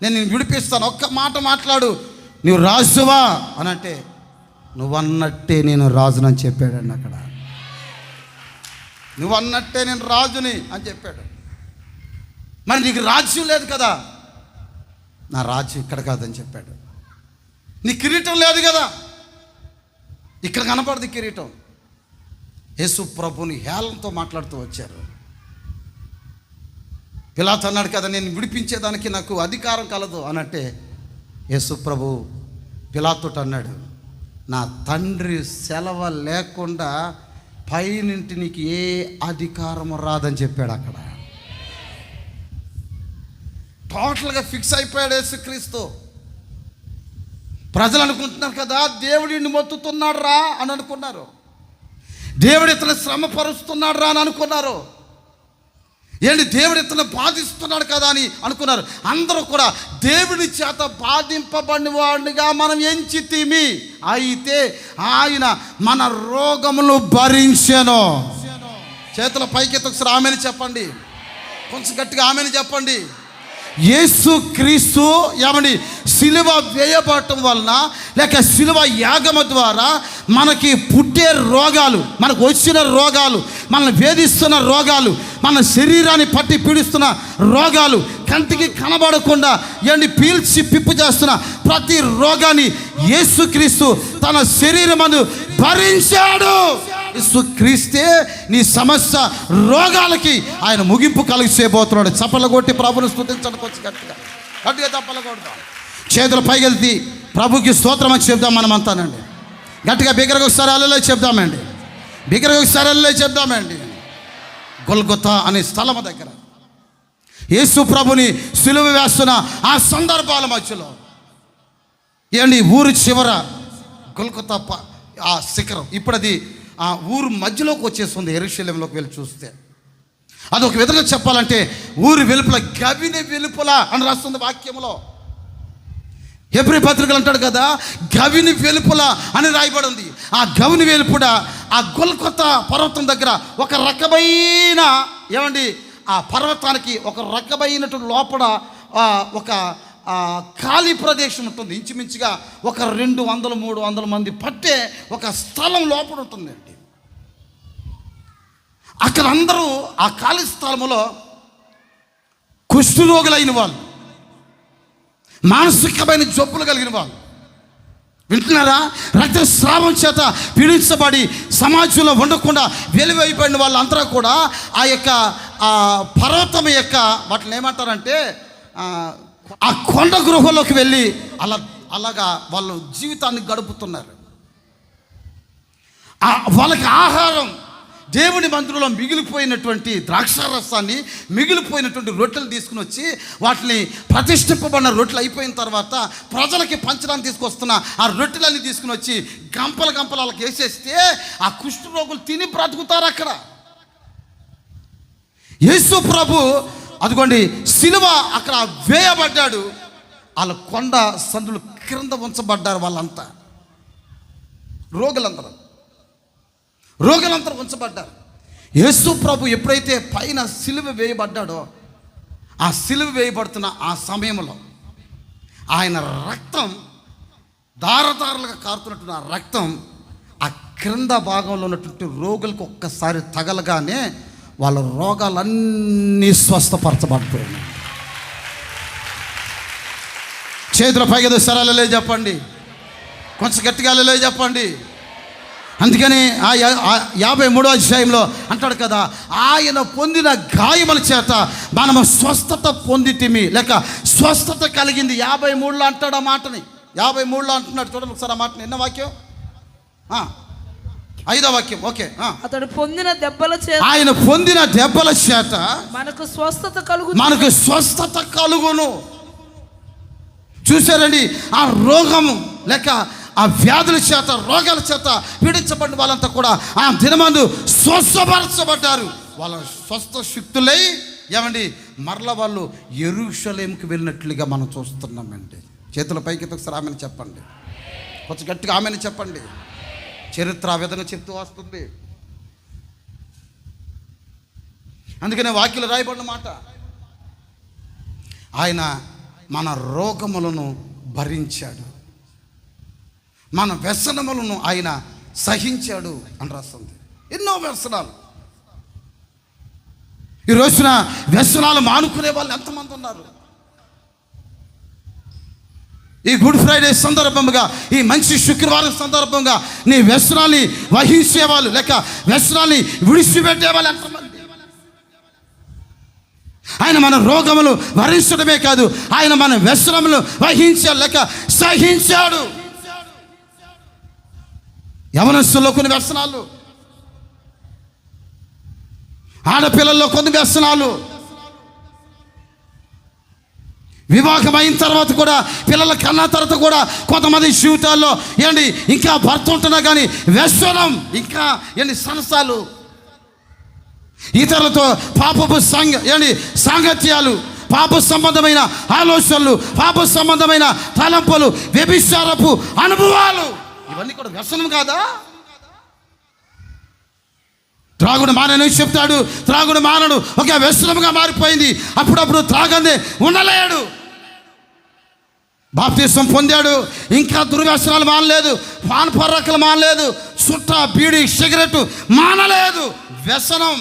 నేను విడిపిస్తాను, ఒక్క మాట మాట్లాడు, నువ్వు రాజువా అని అంటే నువ్వన్నట్టే నేను రాజునని చెప్పాడండి. అక్కడ నువ్వన్నట్టే నేను రాజుని అని చెప్పాడు. మరి నీకు రాజ్యం లేదు కదా, నా రాజ్యం ఇక్కడ కాదని చెప్పాడు. నీ కిరీటం లేదు కదా, ఇక్కడ కనపడదు కిరీటం. యేసు ప్రభుని హేళనతో మాట్లాడుతూ వచ్చారు. పిలాతు అన్నాడు కదా, నేను విడిపించేదానికి నాకు అధికారం కలదు అని అంటే యేసు ప్రభు పిలాతుతో అన్నాడు, నా తండ్రి సెలవు లేకుండా పైనింటి నీకు ఏ అధికారము రాదని చెప్పాడు. అక్కడ టోటల్గా ఫిక్స్ అయిపోయాడు యేసుక్రీస్తు. ప్రజలు అనుకుంటున్నారు కదా, దేవుడిని మొత్తుతున్నాడు రా అని అనుకున్నారు, దేవుడు ఇతను శ్రమ పరుస్తున్నాడు రా అని అనుకున్నారు, ఏంటి దేవుడు ఇతను బాధిస్తున్నాడు కదా అని అనుకున్నారు. అందరూ కూడా దేవుడి చేత బాధింపబడిన వాడిగా మనం ఎంచితిమి, అయితే ఆయన మన రోగములు భరించెను. చేతుల పైకెత్తి ఒకసారి ఆమెని చెప్పండి, కొంచెం గట్టిగా ఆమెని చెప్పండి. యేసు క్రీస్తు ఏమని సిలువ వేయబడటం వలన లేక సిలువ యాగము ద్వారా మనకి పుట్టే రోగాలు, మనకు వచ్చిన రోగాలు, మనల్ని వేధిస్తున్న రోగాలు, మన శరీరాన్ని పట్టి పీడిస్తున్న రోగాలు, కంటికి కనబడకుండా ఏంటి పీల్చి పిప్పు చేస్తున్న ప్రతి రోగాన్ని యేసుక్రీస్తు తన శరీరమందు భరించాడు. యేసుక్రీస్తే నీ సమస్య రోగాలకి ఆయన ముగింపు కలిగి చేయబోతున్నాడు. చప్పలు కొట్టి ప్రభుని స్తుతించండి, కొంచెం గట్టిగా గట్టిగా చప్పలు కొడతాం. చేతులు పైకెత్తి ప్రభుకి స్తోత్రం అని చెప్దాం మనమంతానండి. గట్టిగా బిగ్గరగా ఒకసారి అల్లెలో చెప్దామండి, బిగ్గరగా ఒకసారి అల్లెలో చెప్దామండి. గొల్గొతా అనే స్థలము దగ్గర యేసు ప్రభుని సిలువ వేస్తున్న ఆ సందర్భాల మధ్యలో ఏంటి ఊరు చివర గొల్గొతా ఆ శిఖరం, ఇప్పుడు అది ఆ ఊరు మధ్యలోకి వచ్చేస్తుంది. యెరూషలేములోకి వెళ్ళి చూస్తే అది ఒక విధంగా చెప్పాలంటే ఊరి వెలుపల, గవిని వెలుపల అని రాస్తుంది వాక్యంలో. హెబ్రీ పత్రికలు అంటాడు కదా, గవిని వెలుపల అని రాయబడి ఉంది. ఆ గవిని వెలుపల ఆ గొల్గొతా పర్వతం దగ్గర ఒక రకమైన ఏమండి ఆ పర్వతానికి ఒక రకమైనటువంటి లోపల ఒక ఖాళీ ప్రదేశం ఉంటుంది. ఇంచుమించుగా ఒక 200-300 మంది పట్టే ఒక స్థలం లోపల ఉంటుందండి. అక్కడ అందరూ ఆ ఖాళీ స్థలంలో కుష్ఠరోగులైన వాళ్ళు, మానసికమైన జబ్బులు కలిగిన వాళ్ళు, వింటున్నారా, రక్తస్రావం చేత పీడించబడి సమాజంలో ఉండకుండా వెలువైపోయిన వాళ్ళందరూ కూడా ఆ యొక్క పర్వతం యొక్క వాటిని ఏమంటారంటే ఆ కొండ గృహంలోకి వెళ్ళి అలాగా వాళ్ళు జీవితాన్ని గడుపుతున్నారు. వాళ్ళకి ఆహారం దేవుని మందిరంలో మిగిలిపోయినటువంటి ద్రాక్షారసాన్ని, మిగిలిపోయినటువంటి రొట్టెలు తీసుకుని వచ్చి వాటిని ప్రతిష్ఠింపబడిన రొట్టెలు అయిపోయిన తర్వాత ప్రజలకి పంచడానికి తీసుకొస్తున్న ఆ రొట్టెలన్నీ తీసుకుని వచ్చి గంపలు వాళ్ళకి వేసేస్తే ఆ కుష్ఠరోగులు తిని బ్రతుకుతారు అక్కడ. యేసు ప్రభు అదిగోండి సిలువ అక్కడ వేయబడ్డాడు, వాళ్ళ కొండ సందులు క్రింద ఉంచబడ్డారు. వాళ్ళంతా రోగులందరూ ఉంచబడ్డారు. యేసు ప్రభు ఎప్పుడైతే పైన సిలువ వేయబడ్డాడో ఆ సిలువ వేయబడుతున్న ఆ సమయంలో ఆయన రక్తం దారదారులుగా కారుతున్నటువంటి ఆ రక్తం ఆ క్రింద భాగంలో ఉన్నటువంటి రోగులకు ఒక్కసారి తగలగానే వాళ్ళ రోగాలన్నీ స్వస్థపరచబడిపోయాయి. చేతుల పైకి సరళలే చెప్పండి, కొంచెం గట్టిగా లే చెప్పండి. అందుకని ఆ 53వ అధ్యాయంలో అంటాడు కదా, ఆయన పొందిన గాయముల చేత మనము స్వస్థత పొందితిమి, లేక స్వస్థత కలిగింది. 53లో అంటాడు ఆ మాటని, 53లో అంటున్నాడు. చూడండి ఒకసారి ఆ మాటని, ఎన్న వాక్యం 5వ వాక్యం. ఓకే. అతడు పొందిన దెబ్బల చేత, ఆయన పొందిన దెబ్బల చేత మనకు స్వస్థత కలుగును. చూశారండి, ఆ రోగము లేక ఆ వ్యాధుల చేత, రోగాల చేత పీడించబడిన వాళ్ళంతా కూడా ఆ దినమందు స్వస్థపరచబడ్డారు. వాళ్ళ స్వస్థ శక్తులై ఏమండి మరల వాళ్ళు యెరూషలేముకి వెళ్ళినట్లుగా మనం చూస్తున్నామండి. చేతుల పైకి ఒకసారి ఆమెను చెప్పండి, కొంచెం గట్టిగా ఆమెను చెప్పండి. చరిత్ర ఆ విధంగా చెప్తూ వస్తుంది. అందుకనే వాక్యలు రాయబడిన మాట, ఆయన మన రోగములను భరించాడు, మన వ్యసనములను ఆయన సహించాడు అని రాస్తుంది. ఎన్నో వ్యసనాలు. ఈ రోజున వ్యసనాలు మానుకునే వాళ్ళు ఎంతమంది ఉన్నారు? ఈ గుడ్ ఫ్రైడే సందర్భంగా, ఈ మంచి శుక్రవారం సందర్భంగా నీ వ్యసనాన్ని వహించేవాళ్ళు లేక వ్యసనాన్ని విడిచిపెట్టేవాళ్ళు ఎంతమంది? ఆయన మన రోగములు భరించడమే కాదు, ఆయన మన వ్యసనములు వహించాడు లేక సహించాడు. యవనస్తుల్లో కొన్ని వ్యసనాలు, ఆడపిల్లల్లో కొన్ని వ్యసనాలు, వివాహం అయిన తర్వాత కూడా, పిల్లల కన్నా తర్వాత కూడా కొంతమంది జీవితాల్లో ఏంటి ఇంకా భర్త ఉంటున్నా కానీ వ్యసనం, ఇంకా ఏంటి సరసాలు, ఇతరులతో పాపపు సాంగత్యాలు, పాప సంబంధమైన ఆలోచనలు, పాప సంబంధమైన తలంపులు, వ్యభిచారపు అనుభవాలు, ఇవన్నీ కూడా వ్యసనం కాదా? త్రాగుడు మానని చెప్తాడు, త్రాగుడు మానడు ఒక వ్యసనంగా మారిపోయింది. అప్పుడప్పుడు త్రాగందే ఉండలేడు. బాప్తిసం పొందాడు, ఇంకా దుర్వ్యసనాలు మానలేదు, పాన్ పర్రకలు మానలేదు, చుట్ట బీడి సిగరెట్ మానలేదు. వ్యసనం.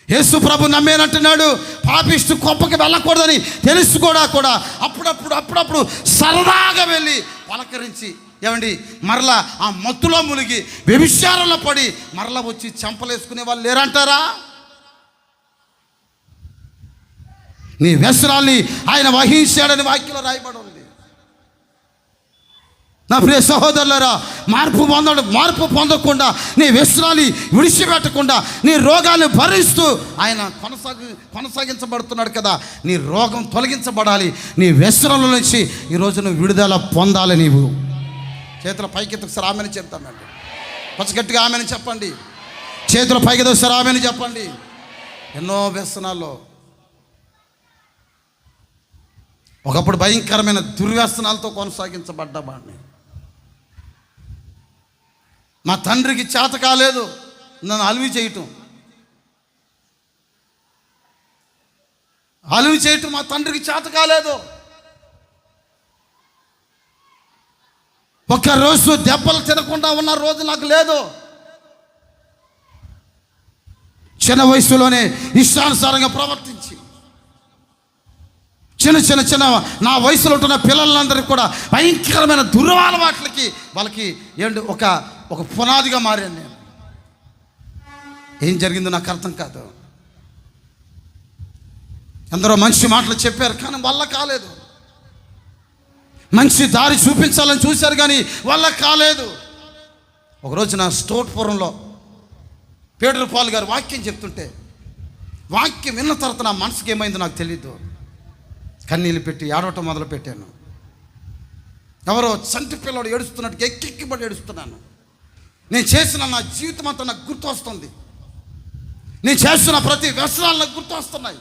యేసు ప్రభు నమ్మేనంటున్నాడు, పాపిష్టి గొప్పకి వెళ్ళకూడదని తెలుసు కూడా అప్పుడప్పుడు సరదాగా వెళ్ళి పలకరించి ఏమండి మరలా ఆ మత్తులో మునిగి వ్యభిచారంలో పడి మరలా వచ్చి చెంపలేసుకునే వాళ్ళు లేరంటారా? నీ వ్యసనాల్ని ఆయన వహించాడని వాక్యంలో రాయబడి ఉంది. నా ప్రియ సహోదరులారా, మార్పు పొందకుండా, నీ వ్యసనాన్ని విడిచిపెట్టకుండా, నీ రోగాన్ని భరిస్తూ ఆయన కొనసాగించబడుతున్నాడు కదా. నీ రోగం తొలగించబడాలి, నీ వ్యసనాల నుంచి ఈరోజు నువ్వు విడుదల పొందాలి. నీవు చేతుల పైకి ఒకసారి ఆమెను చెప్తామండి, కొంచెం గట్టిగా ఆమెను చెప్పండి. చేతుల పైకి ఒకసారి ఆమెను చెప్పండి. ఎన్నో వ్యసనాల్లో ఒకప్పుడు భయంకరమైన దుర్వ్యసనాలతో కొనసాగించబడ్డవాడిని. మా తండ్రికి చేత కాలేదు నన్ను అలివి చేయటం మా తండ్రికి చేత కాలేదు. ఒక్కరోజు దెబ్బలు తినకుండా ఉన్న రోజు నాకు లేదు. చిన్న వయసులోనే ఇష్టానుసారంగా ప్రవర్తించి చిన్న నా వయసులో ఉంటున్న పిల్లలందరికీ కూడా భయంకరమైన దురలవాట్లకి వాళ్ళకి ఏంటి ఒక పునాదిగా మారాను నేను. ఏం జరిగిందో నాకు అర్థం కాదు. ఎందరో మంచి మాటలు చెప్పారు కానీ వల్ల కాలేదు. మంచి దారి చూపించాలని చూశారు కానీ వల్ల కాలేదు. ఒకరోజు నా స్టోట్పురంలో పేదరు పాల్ గారు వాక్యం చెప్తుంటే, వాక్యం విన్న తర్వాత నా మనసుకి ఏమైందో నాకు తెలీదు. కన్నీళ్ళు పెట్టి ఏడవటం మొదలు పెట్టాను. ఎవరో చంటి పిల్లడు ఏడుస్తున్నట్టు ఎక్కిబడి ఏడుస్తున్నాను. నేను చేసిన నా జీవితం అంతా నాకు గుర్తు వస్తుంది. నేను చేస్తున్న ప్రతి వ్యసనాలు నాకు గుర్తు వస్తున్నాయి.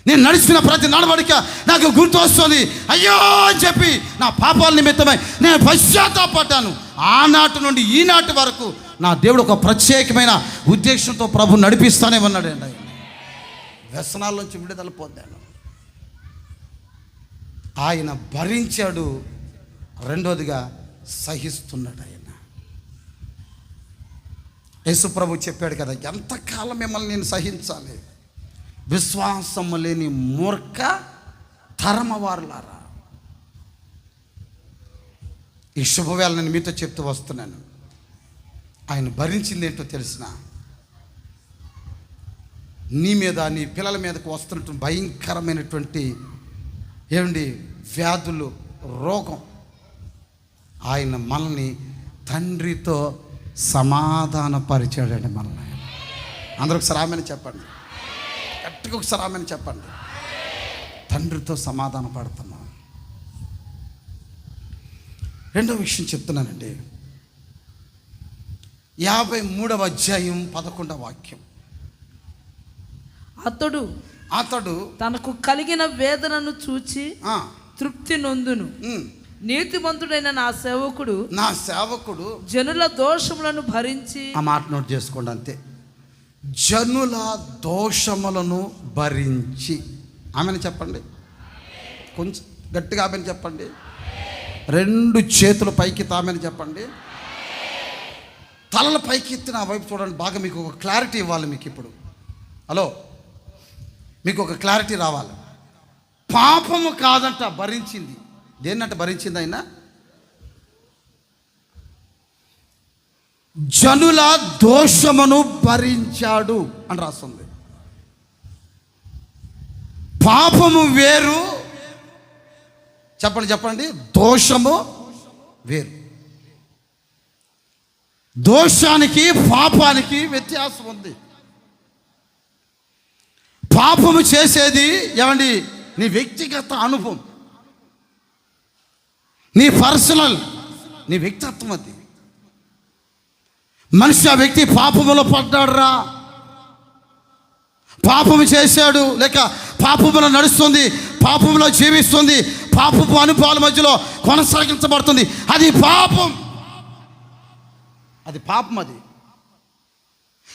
నేను నడిచిన ప్రతి నడవడిక నాకు గుర్తు వస్తుంది. అయ్యో అని చెప్పి నా పాపాల నిమిత్తమై నేను పశ్చాత్తాపడ్డాను. ఆనాటి నుండి ఈనాటి వరకు నా దేవుడు ఒక ప్రత్యేకమైన ఉద్దేశంతో ప్రభు నడిపిస్తానే ఉన్నాడండి. వ్యసనాల నుంచి విడుదల పొందాను. ఆయన భరించాడు, రెండోదిగా సహిస్తున్నాడు. ఆయన యేసు ప్రభు చెప్పాడు కదా, ఎంతకాలం మిమ్మల్ని నేను సహించాలి, విశ్వాసము లేని మూర్ఖ తరమవారులారా. ఈ శుభవేళ నేను మీతో చెప్తూ వస్తున్నాను. ఆయన భరించింది ఏంటో తెలిసిన, నీ మీద నీ పిల్లల మీదకు వస్తున్నటువంటి భయంకరమైనటువంటి ఏమండి వ్యాధులు, రోగం, ఆయన మనల్ని తండ్రితో సమాధానపరిచాడండి మనల్ని. అందరూ ఒకసారి ఆమెను చెప్పండి, గట్టిగా ఒకసారి ఆమెను చెప్పండి. తండ్రితో సమాధాన పడుతున్నాం. రెండో విషయం చెప్తున్నానండి. 53వ అధ్యాయం 11వ వాక్యం. అతడు తనకు కలిగిన వేదనను చూచి తృప్తి నొందును. నీతిమంతుడైన నా సేవకుడు జనుల దోషములను భరించి. ఆ మాట నోట్ చేసుకోండి అంతే. జనుల దోషములను భరించి. ఆమెను చెప్పండి, కొంచెం గట్టిగా ఆమెను చెప్పండి. 2 చేతులు పైకి తామని చెప్పండి. తలల పైకి ఎత్తి నా వైపు చూడండి. బాగా మీకు ఒక క్లారిటీ ఇవ్వాలి. మీకు ఇప్పుడు హలో, మీకు ఒక క్లారిటీ రావాలి. పాపము కాదంట భరించింది. దేన్నంట భరించింది? ఆయన జనుల దోషమును భరించాడు అని రాస్తుంది. పాపము వేరు, చెప్పండి, దోషము వేరు. దోషానికి పాపానికి వ్యత్యాసం ఉంది. పాపము చేసేది ఏమండి? నీ వ్యక్తిగత అనుభవం, నీ పర్సనల్, నీ వ్యక్తిత్వం. అది మనిషి ఆ వ్యక్తి పాపములో పడ్డాడురా, పాపము చేశాడు, లేక పాపములో నడుస్తుంది, పాపములో జీవిస్తుంది, పాపపు అనుభవాల మధ్యలో కొనసాగించబడుతుంది. అది పాపం, అది పాపం. అది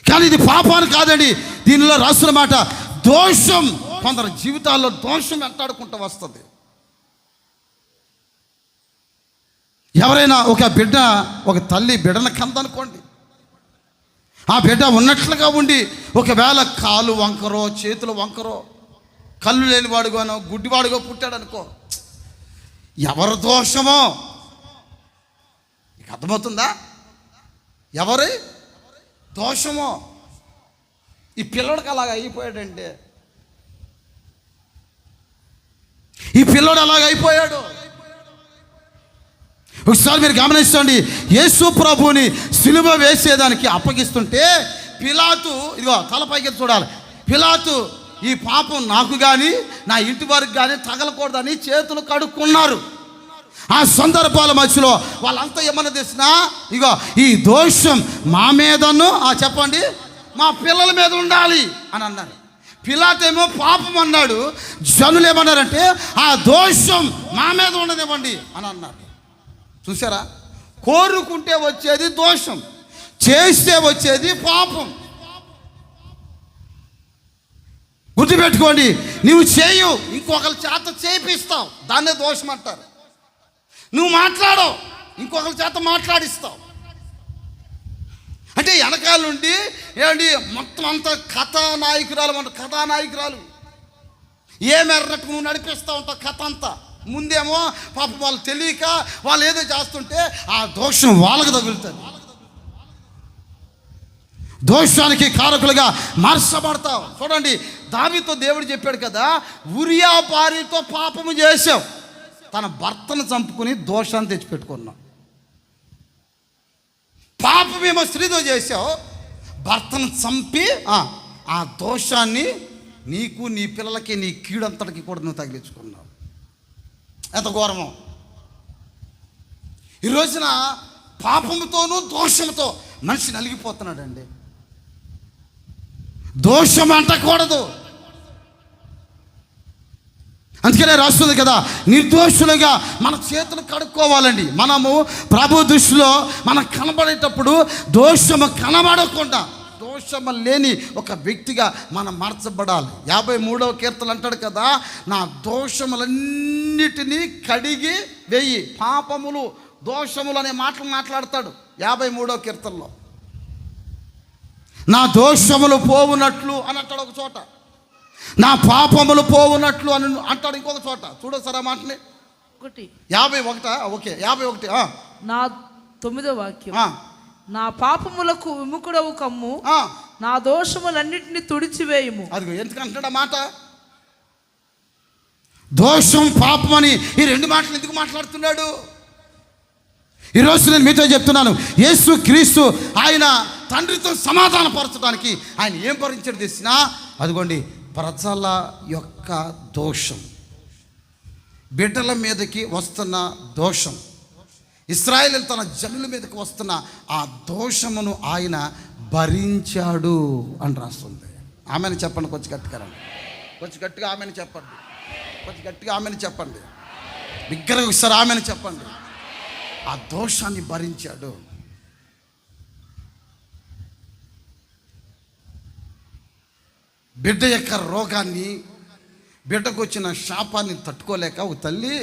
కానీ ఇది పాపాన్ని కాదండి. దీనిలో రాసిన మాట దోషం. కొందరు జీవితాల్లో దోషం వెంటాడుకుంటూ వస్తుంది. ఎవరైనా ఒక బిడ్డ, ఒక తల్లి బిడ్డను కందనుకోండి. ఆ బిడ్డ ఉన్నట్లుగా ఉండి ఒకవేళ కాలు వంకరో, చేతులు వంకరో, కళ్ళు లేనివాడుగానో, గుడ్డివాడుగా పుట్టాడనుకో, ఎవరి దోషమో నీకు అర్థమవుతుందా? ఎవరి దోషమో? ఈ పిల్లడికి అలాగ అయిపోయాడంటే, ఈ పిల్లడు అలాగ అయిపోయాడు. ఒకసారి మీరు గమనించండి. యేసు ప్రభువుని సిలువ వేసేదానికి అప్పగిస్తుంటే పిలాతు, ఇదిగో తలపైకి చూడాలి, పిలాతు ఈ పాపం నాకు కానీ నా ఇంటి వారికి కానీ తగలకూడదని చేతులు కడుక్కున్నారు. ఆ సందర్భాల మధ్యలో వాళ్ళంతా ఏమన్నా తెలిసినా, ఇగో ఈ దోషం మా మీదను చెప్పండి, మా పిల్లల మీద ఉండాలి అని అన్నారు. పిలాతేమో పాపం అన్నాడు, జనులు ఏమన్నారంటే ఆ దోషం మా మీద ఉండనివ్వండి అని అన్నారు. చూసారా? కోరుకుంటే వచ్చేది దోషం, చేస్తే వచ్చేది పాపం. గుర్తుపెట్టుకోండి, నువ్వు చేయు, ఇంకొకరి చేత చేపిస్తావు, దాన్నే దోషం అంటారు. నువ్వు మాట్లాడవు, ఇంకొకరి చేత మాట్లాడిస్తావు. అంటే వెనకాల నుండి ఏమండి మొత్తం అంతా కథానాయకురాలు అంట, కథానాయకురాలు ఏమెర్రట్టు నువ్వు నడిపిస్తూ ఉంటావు కథ అంతా. ముందేమో పాపం వాళ్ళు తెలియక వాళ్ళు ఏదో చేస్తుంటే ఆ దోషం వాళ్ళకు తగులుతుంది. దోషానికి కారకులుగా మార్చబడతావు. చూడండి, దావీదుతో దేవుడు చెప్పాడు కదా, ఉరియా భార్యతో పాపము చేసావు, తన భర్తను చంపుకుని దోషాన్ని తెచ్చిపెట్టుకున్నావు. పాపమేమో స్త్రీతో చేసావు, భర్తను చంపి ఆ దోషాన్ని నీకు, నీ పిల్లలకి, నీ కీడంతటికి కూడా నువ్వు తగిలించుకున్నావు. ఎంత ఘోరమో! ఈ రోజున పాపముతోనూ దోషంతో మనిషి నలిగిపోతున్నాడండి. దోషం అంటకూడదు. అందుకనే రాస్తుంది కదా, నిర్దోషులుగా మన చేతులు కడుక్కోవాలండి. మనము ప్రభు దృష్టిలో మనం కనబడేటప్పుడు దోషము కనబడకుండా, దోషము లేని ఒక వ్యక్తిగా మనం మార్చబడాలి. 53వ కీర్తన అంటాడు కదా, నా దోషములన్నిటినీ కడిగి వెయ్యి. పాపములు, దోషములు అనే మాటలు మాట్లాడతాడు 53వ కీర్తనలో. నా దోషములు పోవునట్లు అని అంటాడు ఒక చోట, నా పాపములు పోవునట్లు అని అంటాడు ఇంకొక చోట. చూడొస్తారా మాటని? 51. ఓకే, 51. నా 9వ వాక్యం, నా పాపములకు విముఖుడవు కమ్ము, నా దోషములన్నిటిని తుడిచివేయము. అది ఎందుకంటాడు ఆ మాట? దోషం, పాపం అని ఈ 2 మాటలు ఎందుకు మాట్లాడుతున్నాడు? ఈరోజు నేను మీతో చెప్తున్నాను, యేసు క్రీస్తు ఆయన తండ్రితో సమాధానపరచడానికి ఆయన ఏం భరించాడు తెలిసినా, అదిగోండి ప్రజల యొక్క దోషం, బిడ్డల మీదకి వస్తున్న దోషం, ఇశ్రాయేలు తన జనుల మీదకి వస్తున్న ఆ దోషమును ఆయన భరించాడు అని రాస్తుంది. ఆమెను చెప్పండి, కొంచెం గట్టిగా రండి, కొంచెం గట్టిగా ఆమెను చెప్పండి, కొంచెం గట్టిగా ఆమెను చెప్పండి, బిగ్గరగా ఒకసారి ఆమెను చెప్పండి. ఆ దోషాన్ని భరించాడు. బిడ్డ యొక్క రోగాన్ని, బిడ్డకు వచ్చిన శాపాన్ని తట్టుకోలేక ఒక తల్లి,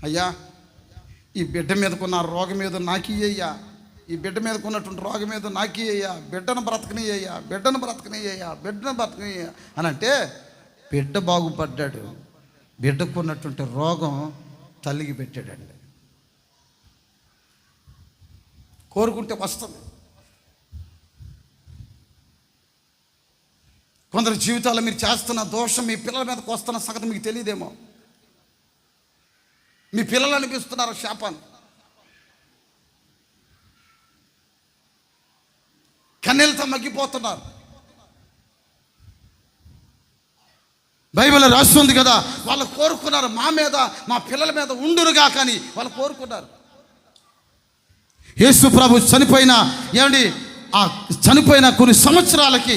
అయ్యా ఈ బిడ్డ మీదకున్న రోగం మీద నాకియ్యా, ఈ బిడ్డ మీదకు ఉన్నటువంటి రోగం మీద నాకియ్యా, బిడ్డను బ్రతకనియ్యా, బిడ్డను బ్రతకనియ్యా, బిడ్డను బ్రతకనియ్యా అని అంటే బిడ్డ బాగుపడ్డాడు. బిడ్డకు ఉన్నటువంటి రోగం తల్లికి పెట్టాడండి. కోరుకుంటే వస్తుంది. కొందరు జీవితాల్లో మీరు చేస్తున్న దోషం మీ పిల్లల మీదకి వస్తున్న సంగతి మీకు తెలియదేమో. మీ పిల్లలు అనిపిస్తున్నారు శాపాన్ని, కన్నీళ్ళతో మగ్గిపోతున్నారు. బైబిల్లో రాస్తుంది కదా, వాళ్ళు కోరుకున్నారు మా మీద, మా పిల్లల మీద ఉండునుగా, కానీ వాళ్ళు కోరుకున్నారు. యేసు ప్రభు చనిపోయిన ఆ చనిపోయిన కొన్ని సంవత్సరాలకి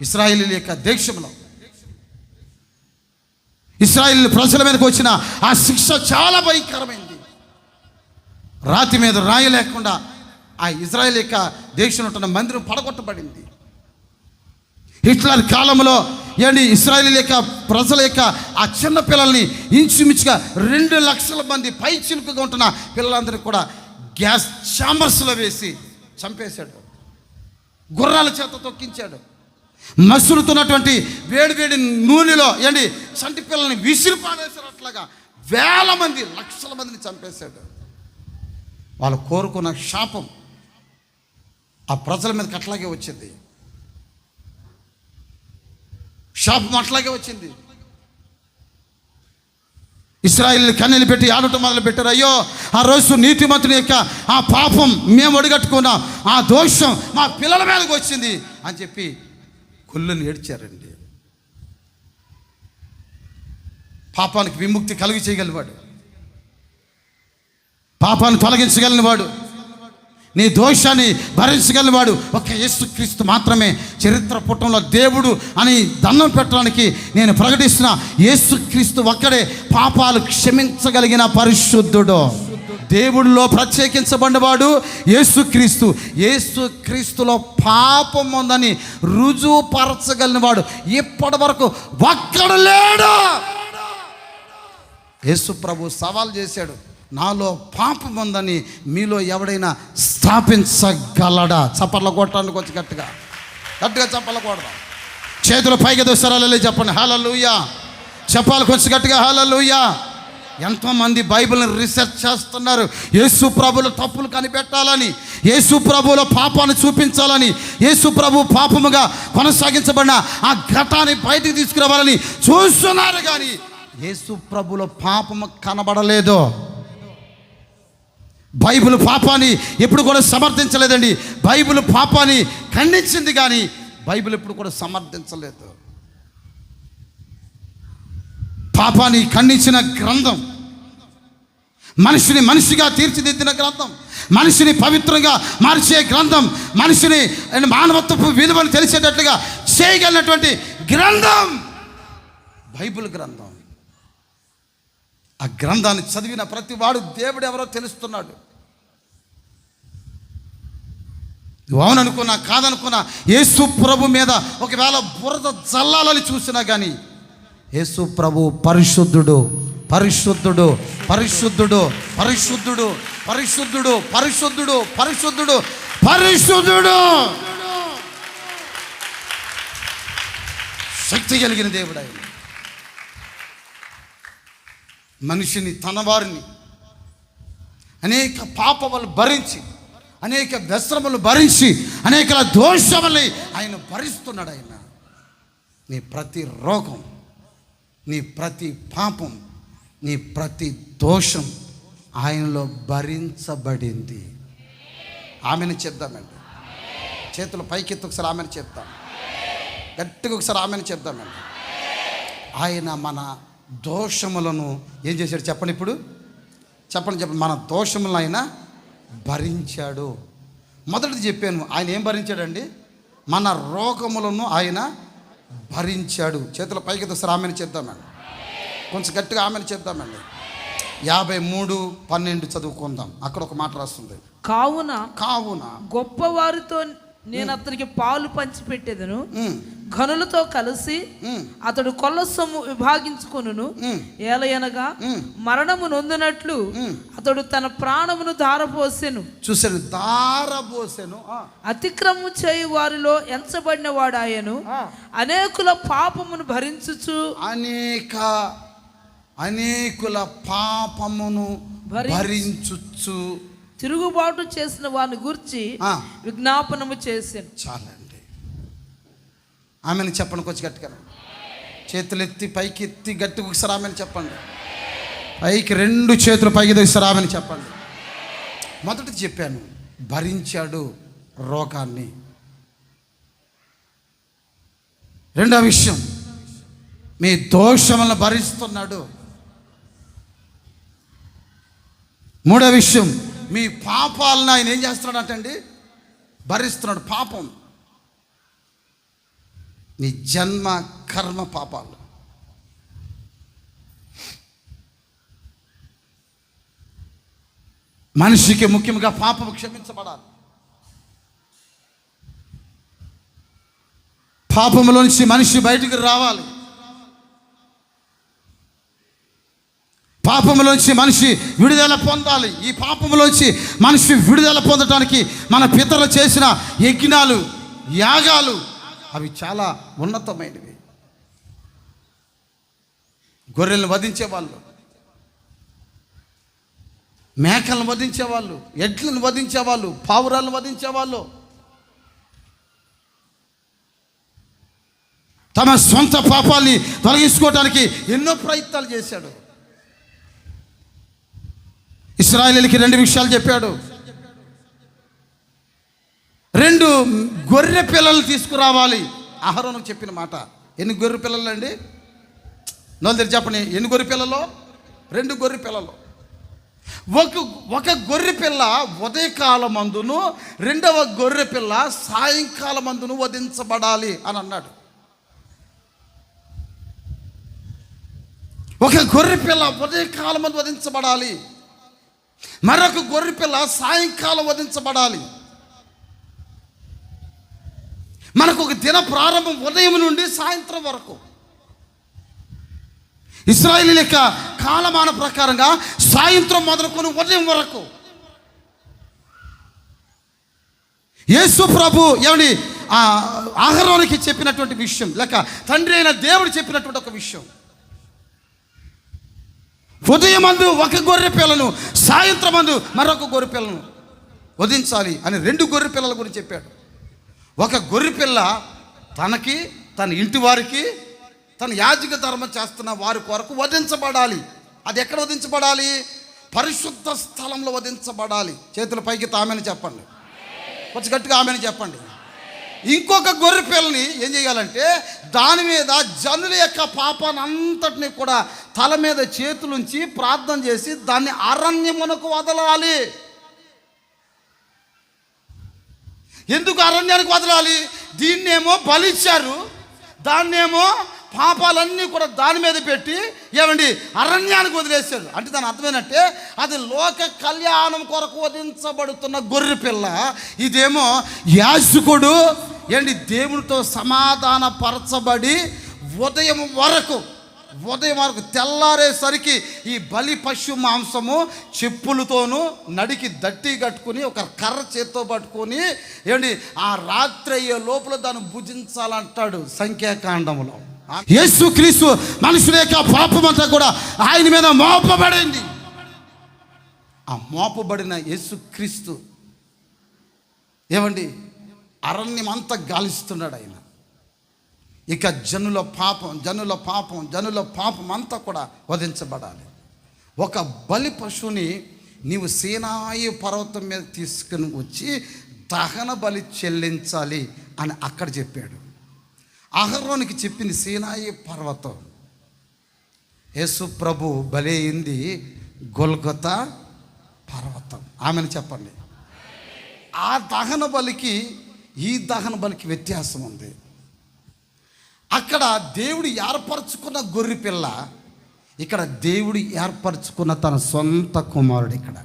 ఇశ్రాయేలీయుల యొక్క దేశంలో ఇశ్రాయేలు ప్రజల మీదకి వచ్చిన ఆ శిక్ష చాలా భయంకరమైంది. రాతి మీద రాయి లేకుండా ఆ ఇజ్రాయేల్ యొక్క దేశంలో ఉంటున్న మందిరం పడగొట్టబడింది. హిట్లర్ కాలంలో ఇశ్రాయేల్ యొక్క ప్రజల యొక్క ఆ చిన్న పిల్లల్ని ఇంచుమించుగా 2 లక్షల మంది పై చిలుకగా ఉంటున్న పిల్లలందరినీ కూడా గ్యాస్ ఛాంబర్స్లో వేసి చంపేశాడు. గుర్రాల చేత తొక్కించాడు. మసులుతున్నటువంటి వేడి నూనెలో చంటి పిల్లల్ని విసిరి పాడేశారు. అట్లాగా వేల మంది, లక్షల మందిని చంపేశాడు. వాళ్ళు కోరుకున్న శాపం ఆ ప్రజల మీదకి అట్లాగే వచ్చింది. శాపం అట్లాగే వచ్చింది. ఇశ్రాయేలు కన్నీళ్ళు పెట్టి ఆడటం మొదలు పెట్టారు. అయ్యో ఆ రోజు నీతిమంతుని యొక్క ఆ పాపం మేము ఒడిగట్టుకున్నాం, ఆ దోషం మా పిల్లల మీదకి వచ్చింది అని చెప్పి కుళ్ళుని ఏడ్చారండి. పాపానికి విముక్తి కలిగి చేయగలివాడు, పాపాన్ని తొలగించగలిగినవాడు, నీ దోషాన్ని భరించగలివాడు ఒక యేసుక్రీస్తు మాత్రమే. చరిత్ర పుటంలో దేవుడు అని దండం పెట్టడానికి నేను ప్రకటిస్తున్న యేసుక్రీస్తు ఒక్కడే పాపాలు క్షమించగలిగిన పరిశుద్ధుడు. దేవుడిలో ప్రత్యేకించబడినవాడు యేసుక్రీస్తు. యేసుక్రీస్తులో పాపం ఉందని రుజువుపరచగలిగినవాడు ఇప్పటి వరకు ఒక్కడు లేడు. యేసు ప్రభు సవాల్ చేశాడు, నాలో పాపం ఉందని మీలో ఎవడైనా స్థాపించగలడా? చప్పట్ల కొట్టడానికి వచ్చి గట్టిగా చప్పట్ల కొడదాం. చేతులు పైకి దోసరాలే చెప్పండి హల్లెలూయా. చెప్పాలి కొంచెం గట్టిగా హల్లెలూయా. ఎంతోమంది బైబిల్ని రీసెర్చ్ చేస్తున్నారు. యేసు ప్రభుల తప్పులు కనిపెట్టాలని, యేసు ప్రభుల పాపాన్ని చూపించాలని, యేసు ప్రభు పాపముగా కొనసాగించబడిన ఆ ఘటాన్ని బయటికి తీసుకురావాలని చూస్తున్నారు. కానీ యేసు ప్రభుల పాపము కనబడలేదు. బైబిల్ పాపాన్ని ఎప్పుడు కూడా సమర్థించలేదండి. బైబిల్ పాపాన్ని ఖండించింది, కానీ బైబిల్ ఎప్పుడు కూడా సమర్థించలేదు. పాపాన్ని ఖండించిన గ్రంథం, మనిషిని మనిషిగా తీర్చిదిద్దిన గ్రంథం, మనిషిని పవిత్రంగా మార్చే గ్రంథం, మనిషిని మానవత్వపు విలువను తెలిసేటట్లుగా చేయగలిగినటువంటి గ్రంథం బైబిల్ గ్రంథం. ఆ గ్రంథాన్ని చదివిన ప్రతి వాడు దేవుడు ఎవరో తెలుస్తున్నాడు. నువ్వు అవుననుకున్నా కాదనుకున్నా యేసు ప్రభు మీద ఒకవేళ బురద జల్లాలని చూసినా కానీ యేసు ప్రభు పరిశుద్ధుడు, పరిశుద్ధుడు, పరిశుద్ధుడు, పరిశుద్ధుడు, పరిశుద్ధుడు, పరిశుద్ధుడు, పరిశుద్ధుడు, పరిశుద్ధుడు. శక్తి కలిగిన దేవుడు ఆయన. మనిషిని, తన వారిని అనేక పాపములు భరించి, అనేక వ్యసనములు భరించి, అనేక దోషములు ఆయన భరిస్తున్నాడు. ఆయన నీ ప్రతి రోగం, నీ ప్రతి పాపం, నీ ప్రతి దోషం ఆయనలో భరించబడింది. ఆమెను చెప్దామండి. చేతులు పైకెత్తి ఒకసారి ఆమెను చెప్తాం. గట్టిగా ఒకసారి ఆమెను చెప్దామండి. ఆయన మన దోషములను ఏం చేశాడు చెప్పండి. ఇప్పుడు చెప్పండి. మన దోషములను ఆయన భరించాడు. మొదటిది చెప్పాను, ఆయన ఏం భరించాడండి? మన రోగములను ఆయన భరించాడు. చేతుల పైకి ఒకసారి ఆమెను చెప్దామండి. కొంచెం గట్టిగా ఆమెను చెప్దామండి. 53:12 చదువుకుందాం. అక్కడ ఒక మాట రాస్తుంది. కావున గొప్పవారితో నేను అతనికి పాలు పంచిపెట్టేదను, ఘనులతో కలిసి అతడు కొల్ల సొమ్ము విభాగించుకొనును. ఏలయనగా మరణము నొందినట్లు అతడు తన ప్రాణమును ధారపోసెను. చూసాను, ధారపోసెను. అతిక్రమము చేయు వారిలో ఎంచబడిన వాడాయను, అనేకుల పాపమును భరించుచు అనేకుల పాపమును భరించుచు తిరుగుబాటు చేసిన వారిని గురించి విజ్ఞాపనము చేశాను. చాలండి. ఆమెను చెప్పండి కొంచెం గట్టిగా. చేతులు ఎత్తి పైకి ఎత్తి గట్టిగా ఒకసారి ఆమెను చెప్పండి. పైకి 2 చేతులు పైకి ఒకసారి ఆమెను చెప్పండి. మొదటి చెప్పాను, భరించాడు రోగాన్ని. రెండవ విషయం, మీ దోషములను భరిస్తున్నాడు. మూడవ విషయం, మీ పాపాలను ఆయన ఏం చేస్తున్నాడు అంటండి? భరిస్తున్నాడు. పాపం, నీ జన్మ కర్మ పాపాలు. మనిషికి ముఖ్యంగా పాపం క్షమించబడాలి. పాపంలోంచి మనిషి బయటికి రావాలి. పాపంలోంచి మనిషి విడుదల పొందాలి. ఈ పాపంలోంచి మనిషి విడుదల పొందడానికి మన పితరులు చేసిన యజ్ఞాలు, యాగాలు అవి చాలా ఉన్నతమైనవి. గొర్రెలను వధించేవాళ్ళు, మేకలను వధించేవాళ్ళు, ఎడ్లను వధించేవాళ్ళు, పావురాలను వధించేవాళ్ళు. తమ సొంత పాపాల్ని తొలగించుకోవడానికి ఎన్నో ప్రయత్నాలు చేశాడు. ఇశ్రాయేలీయులకి 2 విషయాలు చెప్పాడు. 2 గొర్రె పిల్లలు తీసుకురావాలి. అహరోనుకు చెప్పిన మాట. ఎన్ని గొర్రె పిల్లలు అండి? నోరు చెప్పండి. ఎన్ని గొర్రె పిల్లలు? 2 గొర్రె పిల్లలు. ఒక గొర్రె పిల్ల ఉదయకాలమందును, రెండవ గొర్రె పిల్ల సాయంకాలమందును వధించబడాలి అని అన్నాడు. ఒక గొర్రె పిల్ల ఉదయకాలమందు వధించబడాలి, మరొక గొర్రె పిల్ల సాయంకాలం వధించబడాలి. మనకు ఒక దిన ప్రారంభం ఉదయం నుండి సాయంత్రం వరకు. ఇశ్రాయేలీయుల యొక్క కాలమాన ప్రకారంగా సాయంత్రం మొదలుకొని ఉదయం వరకు. యేసు ప్రభు ఏమని అహరోనుకి చెప్పినటువంటి విషయం, లేక తండ్రి అయిన దేవుడు చెప్పినటువంటి ఒక విషయం. ఉదయమందు ఒక గొర్రె పిల్లను, సాయంత్రం మందు మరొక గొర్రె పిల్లను వధించాలి అని 2 గొర్రె పిల్లల గురించి చెప్పాడు. ఒక గొర్రె పిల్ల తనకి, తన ఇంటి వారికి, తన యాజక ధర్మం చేస్తున్న వారి కొరకు వధించబడాలి. అది ఎక్కడ వధించబడాలి? పరిశుద్ధ స్థలంలో వధించబడాలి. చేతుల పైకి ఆమెను చెప్పండి. కొంచెం గట్టిగా ఆమెను చెప్పండి. ఇంకొక గొర్రె పిల్లని ఏం చేయాలంటే దాని మీద జనుల యొక్క పాపాన్ని అంతటిని కూడా తల మీద చేతులుంచి ప్రార్థన చేసి దాన్ని అరణ్యమునకు వదలాలి. ఎందుకు అరణ్యానికి వదలాలి? దీన్నేమో బలిచ్చారు, దాన్నేమో పాపాలన్నీ కూడా దాని మీద పెట్టి ఏమండి అరణ్యానికి వదిలేశారు. అంటే దాని అర్థమేనంటే అది లోక కళ్యాణం కొరకు వధించబడుతున్న గొర్రె పిల్ల. ఇదేమో యాజకుడు ఏంటి దేవునితో సమాధాన పరచబడి ఉదయం వరకు తెల్లారేసరికి ఈ బలి పశు మాంసము చెప్పులతోనూ నడికి దట్టి కట్టుకుని ఒక కర్ర చేత్తో పట్టుకొని ఏంటి ఆ రాత్రి అయ్యే లోపల దాన్ని భుజించాలంటాడు సంఖ్యాకాండములో. యేసుక్రీస్తు మనుషుల యొక్క పాపమంతా కూడా ఆయన మీద మోపబడింది. ఆ మోపబడిన యేసుక్రీస్తు ఏమండి అరణ్యం అంతా గాలిస్తున్నాడు ఆయన. ఇక జనుల పాపం అంతా కూడా వధించబడాలి. ఒక బలి పశువుని నీవు సీనాయి పర్వతం మీద తీసుకుని వచ్చి దహన బలి చెల్లించాలి అని అక్కడ చెప్పాడు. అహరోనికి చెప్పింది సీనాయి పర్వతం. యేసు ప్రభు బలి అయింది గొల్గొతా పర్వతం. ఆమెను చెప్పండి. ఆ దహన బలికి ఈ దహన బలికి వ్యత్యాసం ఉంది. అక్కడ దేవుడు ఏర్పరచుకున్న గొర్రె పిల్ల, ఇక్కడ దేవుడు ఏర్పరచుకున్న తన సొంత కుమారుడు. ఇక్కడ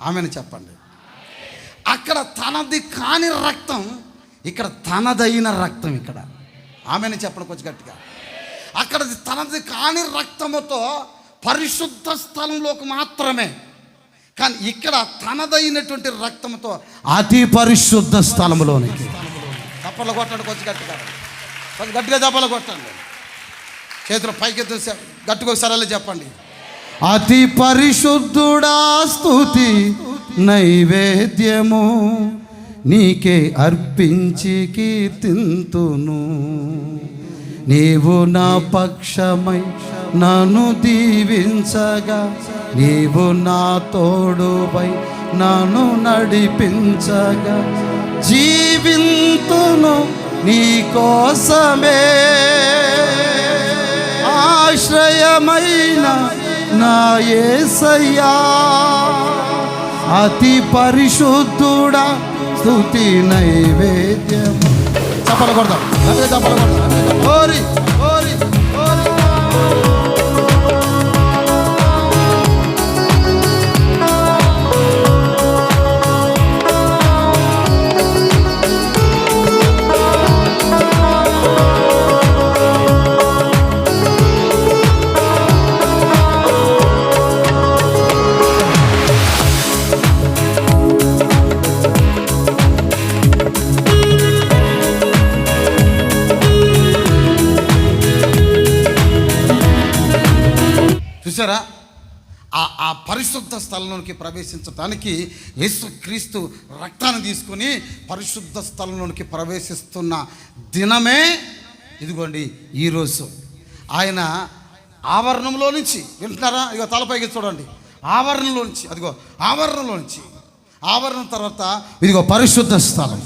ఆమెను చెప్పండి. అక్కడ తనది కాని రక్తం, ఇక్కడ తనదైన రక్తం. ఇక్కడ ఆమెను చెప్పండి కొంచెం గట్టిగా. అక్కడ తనది కాని రక్తముతో పరిశుద్ధ స్థలంలోకి మాత్రమే, కానీ ఇక్కడ తనదైనటువంటి రక్తంతో అతి పరిశుద్ధ స్థలంలోనికి. చప్పలు కొట్టండి కొంచెం గట్టిగా, కొంచెం గట్టిగా చప్పలు కొట్టండి. చేతులు పైకి గట్టిగా సరళ చెప్పండి. అతి పరిశుద్ధుడా స్తుతి నైవేద్యము నీకే అర్పించి కీర్తింతును. నీవు నా పక్షమై నన్ను దీవించగా, నీవు నా తోడుపై నన్ను నడిపించగా, జీవింతును నీ కోసమే. ఆశ్రయమైన నా యేసయ్యా, అతి పరిశుద్ధుడా స్తుతి నైవేద్యం. చప్పలు కొడతాం, చప్పలు కొడతాం. ఓరి ఓరి ఓరి. చూసారా, ఆ పరిశుద్ధ స్థలంలోనికి ప్రవేశించడానికి యేసుక్రీస్తు రక్తాన్ని తీసుకొని పరిశుద్ధ స్థలంలోనికి ప్రవేశిస్తున్న దినమే ఇదిగోండి ఈరోజు. ఆయన ఆవరణంలో నుంచి, వింటున్నారా, ఇగో తలపైకి చూడండి, ఆవరణలో నుంచి, అదిగో ఆవరణలో నుంచి, ఆవరణం తర్వాత ఇదిగో పరిశుద్ధ స్థలం.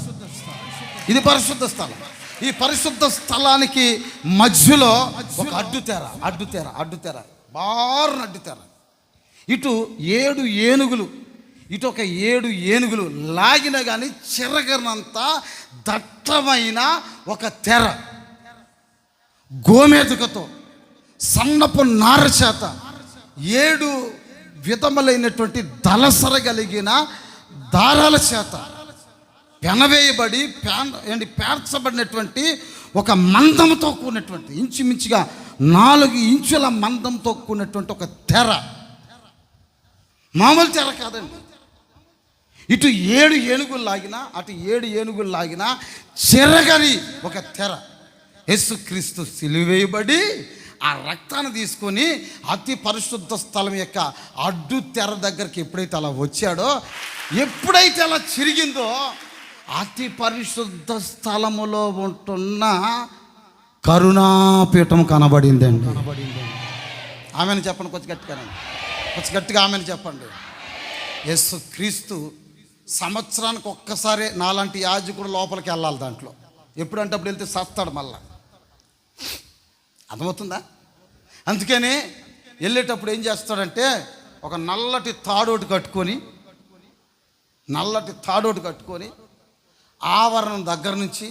ఇది పరిశుద్ధ స్థలం. ఈ పరిశుద్ధ స్థలానికి మధ్యలో ఒక అడ్డుతెర బారున అడ్డుతెర. ఇటు 7 ఏనుగులు, ఇటు ఒక 7 ఏనుగులు లాగిన కానీ చిరగనంత దట్టమైన ఒక తెర, గోమేధికతో సన్నపు నార చేత 7 విధములైనటువంటి దళసర కలిగిన దారాల చేత పెనవేయబడి పేర్చబడినటువంటి ఒక మందంతో కూడినటువంటి, ఇంచుమించుగా 4 ఇంచుల మందంతో కూడినటువంటి ఒక తెర. మామూలు తెర కాదండి. ఇటు 7 ఏనుగులు లాగినా, అటు 7 ఏనుగులు లాగినా చెరగని ఒక తెర. యేసుక్రీస్తు సిలువేయబడి ఆ రక్తాన్ని తీసుకొని అతి పరిశుద్ధ స్థలం యొక్క అడ్డు తెర దగ్గరికి ఎప్పుడైతే అలా వచ్చాడో, ఎప్పుడైతే అలా చిరిగిందో, అతి పరిశుద్ధ స్థలములో ఉంటున్న కరుణాపీఠం కనబడిందండి. ఆమెను చెప్పండి కొంచెం గట్టిగా ఆమెను చెప్పండి. యేసుక్రీస్తు సంవత్సరానికి ఒక్కసారి నాలాంటి యాజకుడు లోపలికి వెళ్ళాలి. దాంట్లో ఎప్పుడంటే అప్పుడు వెళ్తే సస్తాడు మళ్ళా. అర్థమవుతుందా? అందుకని వెళ్ళేటప్పుడు ఏం చేస్తాడంటే ఒక నల్లటి తాడోటి కట్టుకొని ఆవరణం దగ్గర నుంచి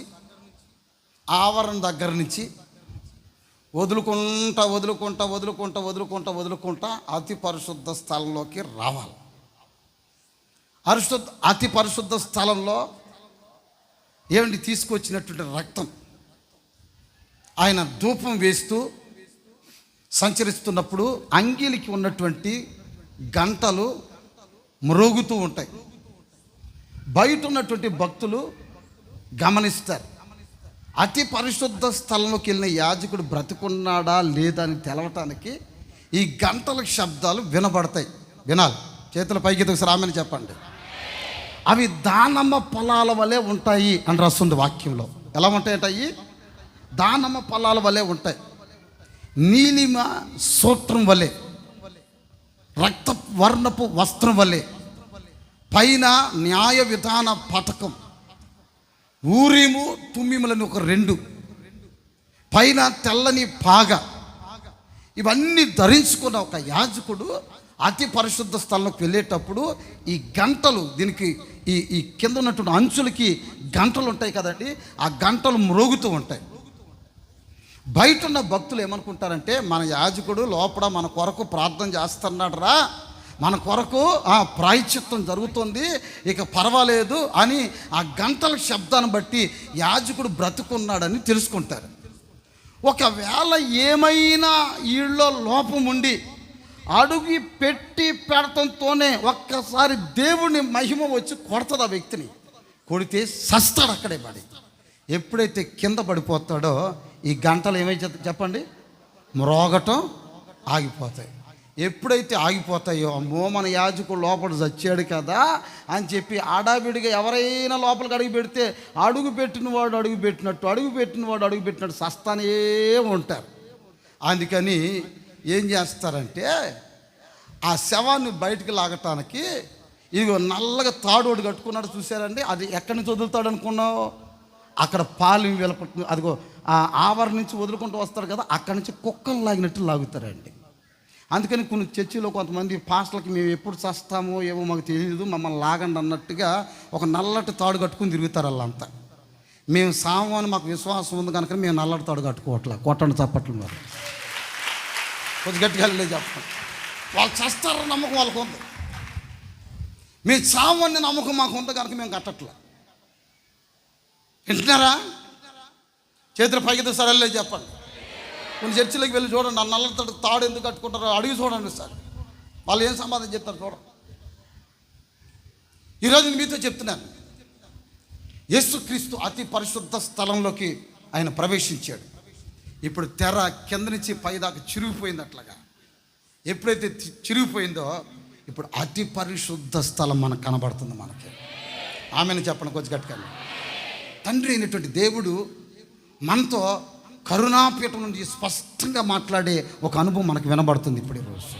వదులుకుంటా అతి పరిశుద్ధ స్థలంలోకి రావాలి. అతి పరిశుద్ధ స్థలంలో ఏమండి తీసుకొచ్చినటువంటి రక్తం ఆయన ధూపం వేస్తూ సంచరిస్తున్నప్పుడు అంగిలికి ఉన్నటువంటి గంటలు మ్రోగుతూ ఉంటాయి. బయట ఉన్నటువంటి భక్తులు గమనిస్తారు. అతి పరిశుద్ధ స్థలంలోకి వెళ్ళిన యాజకుడు బ్రతుకున్నాడా లేదా అని తెలవటానికి ఈ గంటల శబ్దాలు వినబడతాయి. వినాలి. చేతుల పైకి ఒకసారి ఆమెను చెప్పండి. అవి దానమ్మ పొలాల వలె ఉంటాయి అని రాస్తుంది వాక్యంలో. ఎలా ఉంటాయి? దానమ్మ పొలాల వలె ఉంటాయి. నీలిమ సూత్రం వలె. రక్త వర్ణపు వస్త్రం వలె, పైన న్యాయ విధాన పథకం, ఊరీము తుమ్మిములని ఒక 2, పైన తెల్లని పాగ, ఇవన్నీ ధరించుకున్న ఒక యాజకుడు అతి పరిశుద్ధ స్థలంలోకి వెళ్ళేటప్పుడు ఈ గంటలు, దీనికి ఈ కింద ఉన్నటువంటి అంచులకి గంటలు ఉంటాయి కదండి, ఆ గంటలు మ్రోగుతూ ఉంటాయి. బయట ఉన్న భక్తులు ఏమనుకుంటారంటే, మన యాజకుడు లోపల మన కొరకు ప్రార్థన చేస్తున్నాడు రా, మన కొరకు ప్రాయశ్చిత్తం జరుగుతుంది, ఇక పర్వాలేదు అని ఆ గంటల శబ్దాన్ని బట్టి యాజకుడు బ్రతుకున్నాడని తెలుసుకుంటారు. ఒకవేళ ఏమైనా వీళ్ళలో లోపం ఉండి అడుగు పెట్టి పెడతంతోనే ఒక్కసారి దేవుని మహిమ వచ్చి కొడుతుంది ఆ వ్యక్తిని. కొడితే సస్తాడు అక్కడే పడి. ఎప్పుడైతే కింద పడిపోతాడో ఈ గంటలు ఏమైతే చెప్పండి, మ్రోగటం ఆగిపోతాయి. ఎప్పుడైతే ఆగిపోతాయో, అమ్మో మన యాజకుడు లోపల చచ్చాడు కదా అని చెప్పి ఆడావిడిగా ఎవరైనా లోపలికి అడుగు పెడితే అడుగు పెట్టినవాడు అడుగు పెట్టినట్టు సస్తానే ఉంటారు. అందుకని ఏం చేస్తారంటే, ఆ శవాన్ని బయటికి లాగటానికి ఇదిగో నల్లగా తాడోడు కట్టుకున్నాడు చూసారండి, అది ఎక్కడి నుంచి వదులుతాడు అనుకున్నావు, అక్కడ పాలు వెలపట్టు, అదిగో ఆ ఆవరణ నుంచి వదులుకుంటూ వస్తాడు కదా, అక్కడి నుంచి కుక్కలు లాగినట్టు లాగుతారండి. అందుకని కొన్ని చర్చిలో కొంతమంది పాస్టర్లకి మేము ఎప్పుడు చస్తామో ఏమో మాకు తెలియదు, మమ్మల్ని లాగండి అన్నట్టుగా ఒక నల్లటి తాడు కట్టుకుని తిరుగుతారు వాళ్ళంతా. మేము సాము అని మాకు విశ్వాసం ఉంది కనుక మేము నల్లటి తాడు కట్టుకోవట్లా, కొట్టండి చప్పట్లు మరి కొంచెం గట్టిగా చెప్పండి. వాళ్ళు చస్తారని నమ్మకం వాళ్ళకు ఉంది, మేము సాము అని నమ్మకం మాకు ఉంది కనుక మేము కట్టట్లా. వింటున్నారా? చేతులు పైకి సరే చెప్పండి. కొన్ని చర్చిలకు వెళ్ళి చూడండి, ఆ నల్లటి తాడు ఎందుకు కట్టుకుంటారో అడిగి చూడండి సార్, వాళ్ళు ఏం సమాధానం చెప్తారు చూడండి. ఈరోజు నేను మీతో చెప్తున్నాను, యేసుక్రీస్తు అతి పరిశుద్ధ స్థలంలోకి ఆయన ప్రవేశించాడు. ఇప్పుడు తెర కింద నుంచి పైదాకా చిరిగిపోయింది. అట్లాగా ఎప్పుడైతే చిరిగిపోయిందో ఇప్పుడు అతి పరిశుద్ధ స్థలం మనకు కనబడుతుంది. మనకి ఆమెను చెప్పండి కొంచెం గట్టిగా. తండ్రి అయినటువంటి దేవుడు మనతో కరుణాపీఠం నుండి స్పష్టంగా మాట్లాడే ఒక అనుభవం మనకు వినబడుతుంది ఇప్పుడు ఈరోజు.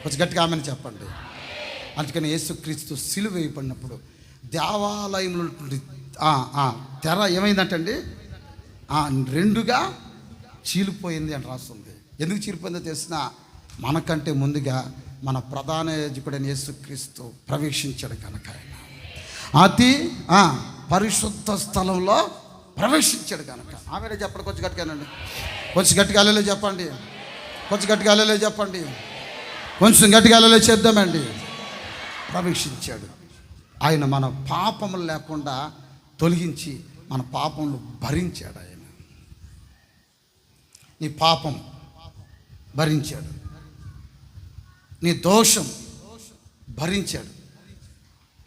కొంచెం గట్టిగా ఆమెను చెప్పండి. అందుకని యేసుక్రీస్తు సిలువ వేయబడినప్పుడు దేవాలయంలో తెర ఏమైందంటండి, 2గా చీలిపోయింది అని రాస్తుంది. ఎందుకు చీలిపోయిందో తెలిసిన, మనకంటే ముందుగా మన ప్రధాన యాజకుడైన యేసుక్రీస్తు ప్రవేశించాడు కనుక ఆయన అతి పరిశుద్ధ స్థలంలో ప్రవేశించాడు కనుక. ఆమె చెప్పండి కొంచెం గట్టిగానండి, కొంచెం గట్టిగా అల్లెలే చెప్పండి, కొంచెం గట్టిగా అల్లెలే చెప్పండి, కొంచెం గట్టిగా అల్లెలే చేద్దామండి. ప్రవేశించాడు ఆయన, మన పాపములు లేకుండా తొలగించి మన పాపములు భరించాడు ఆయన. నీ పాపం భరించాడు, నీ దోషం భరించాడు,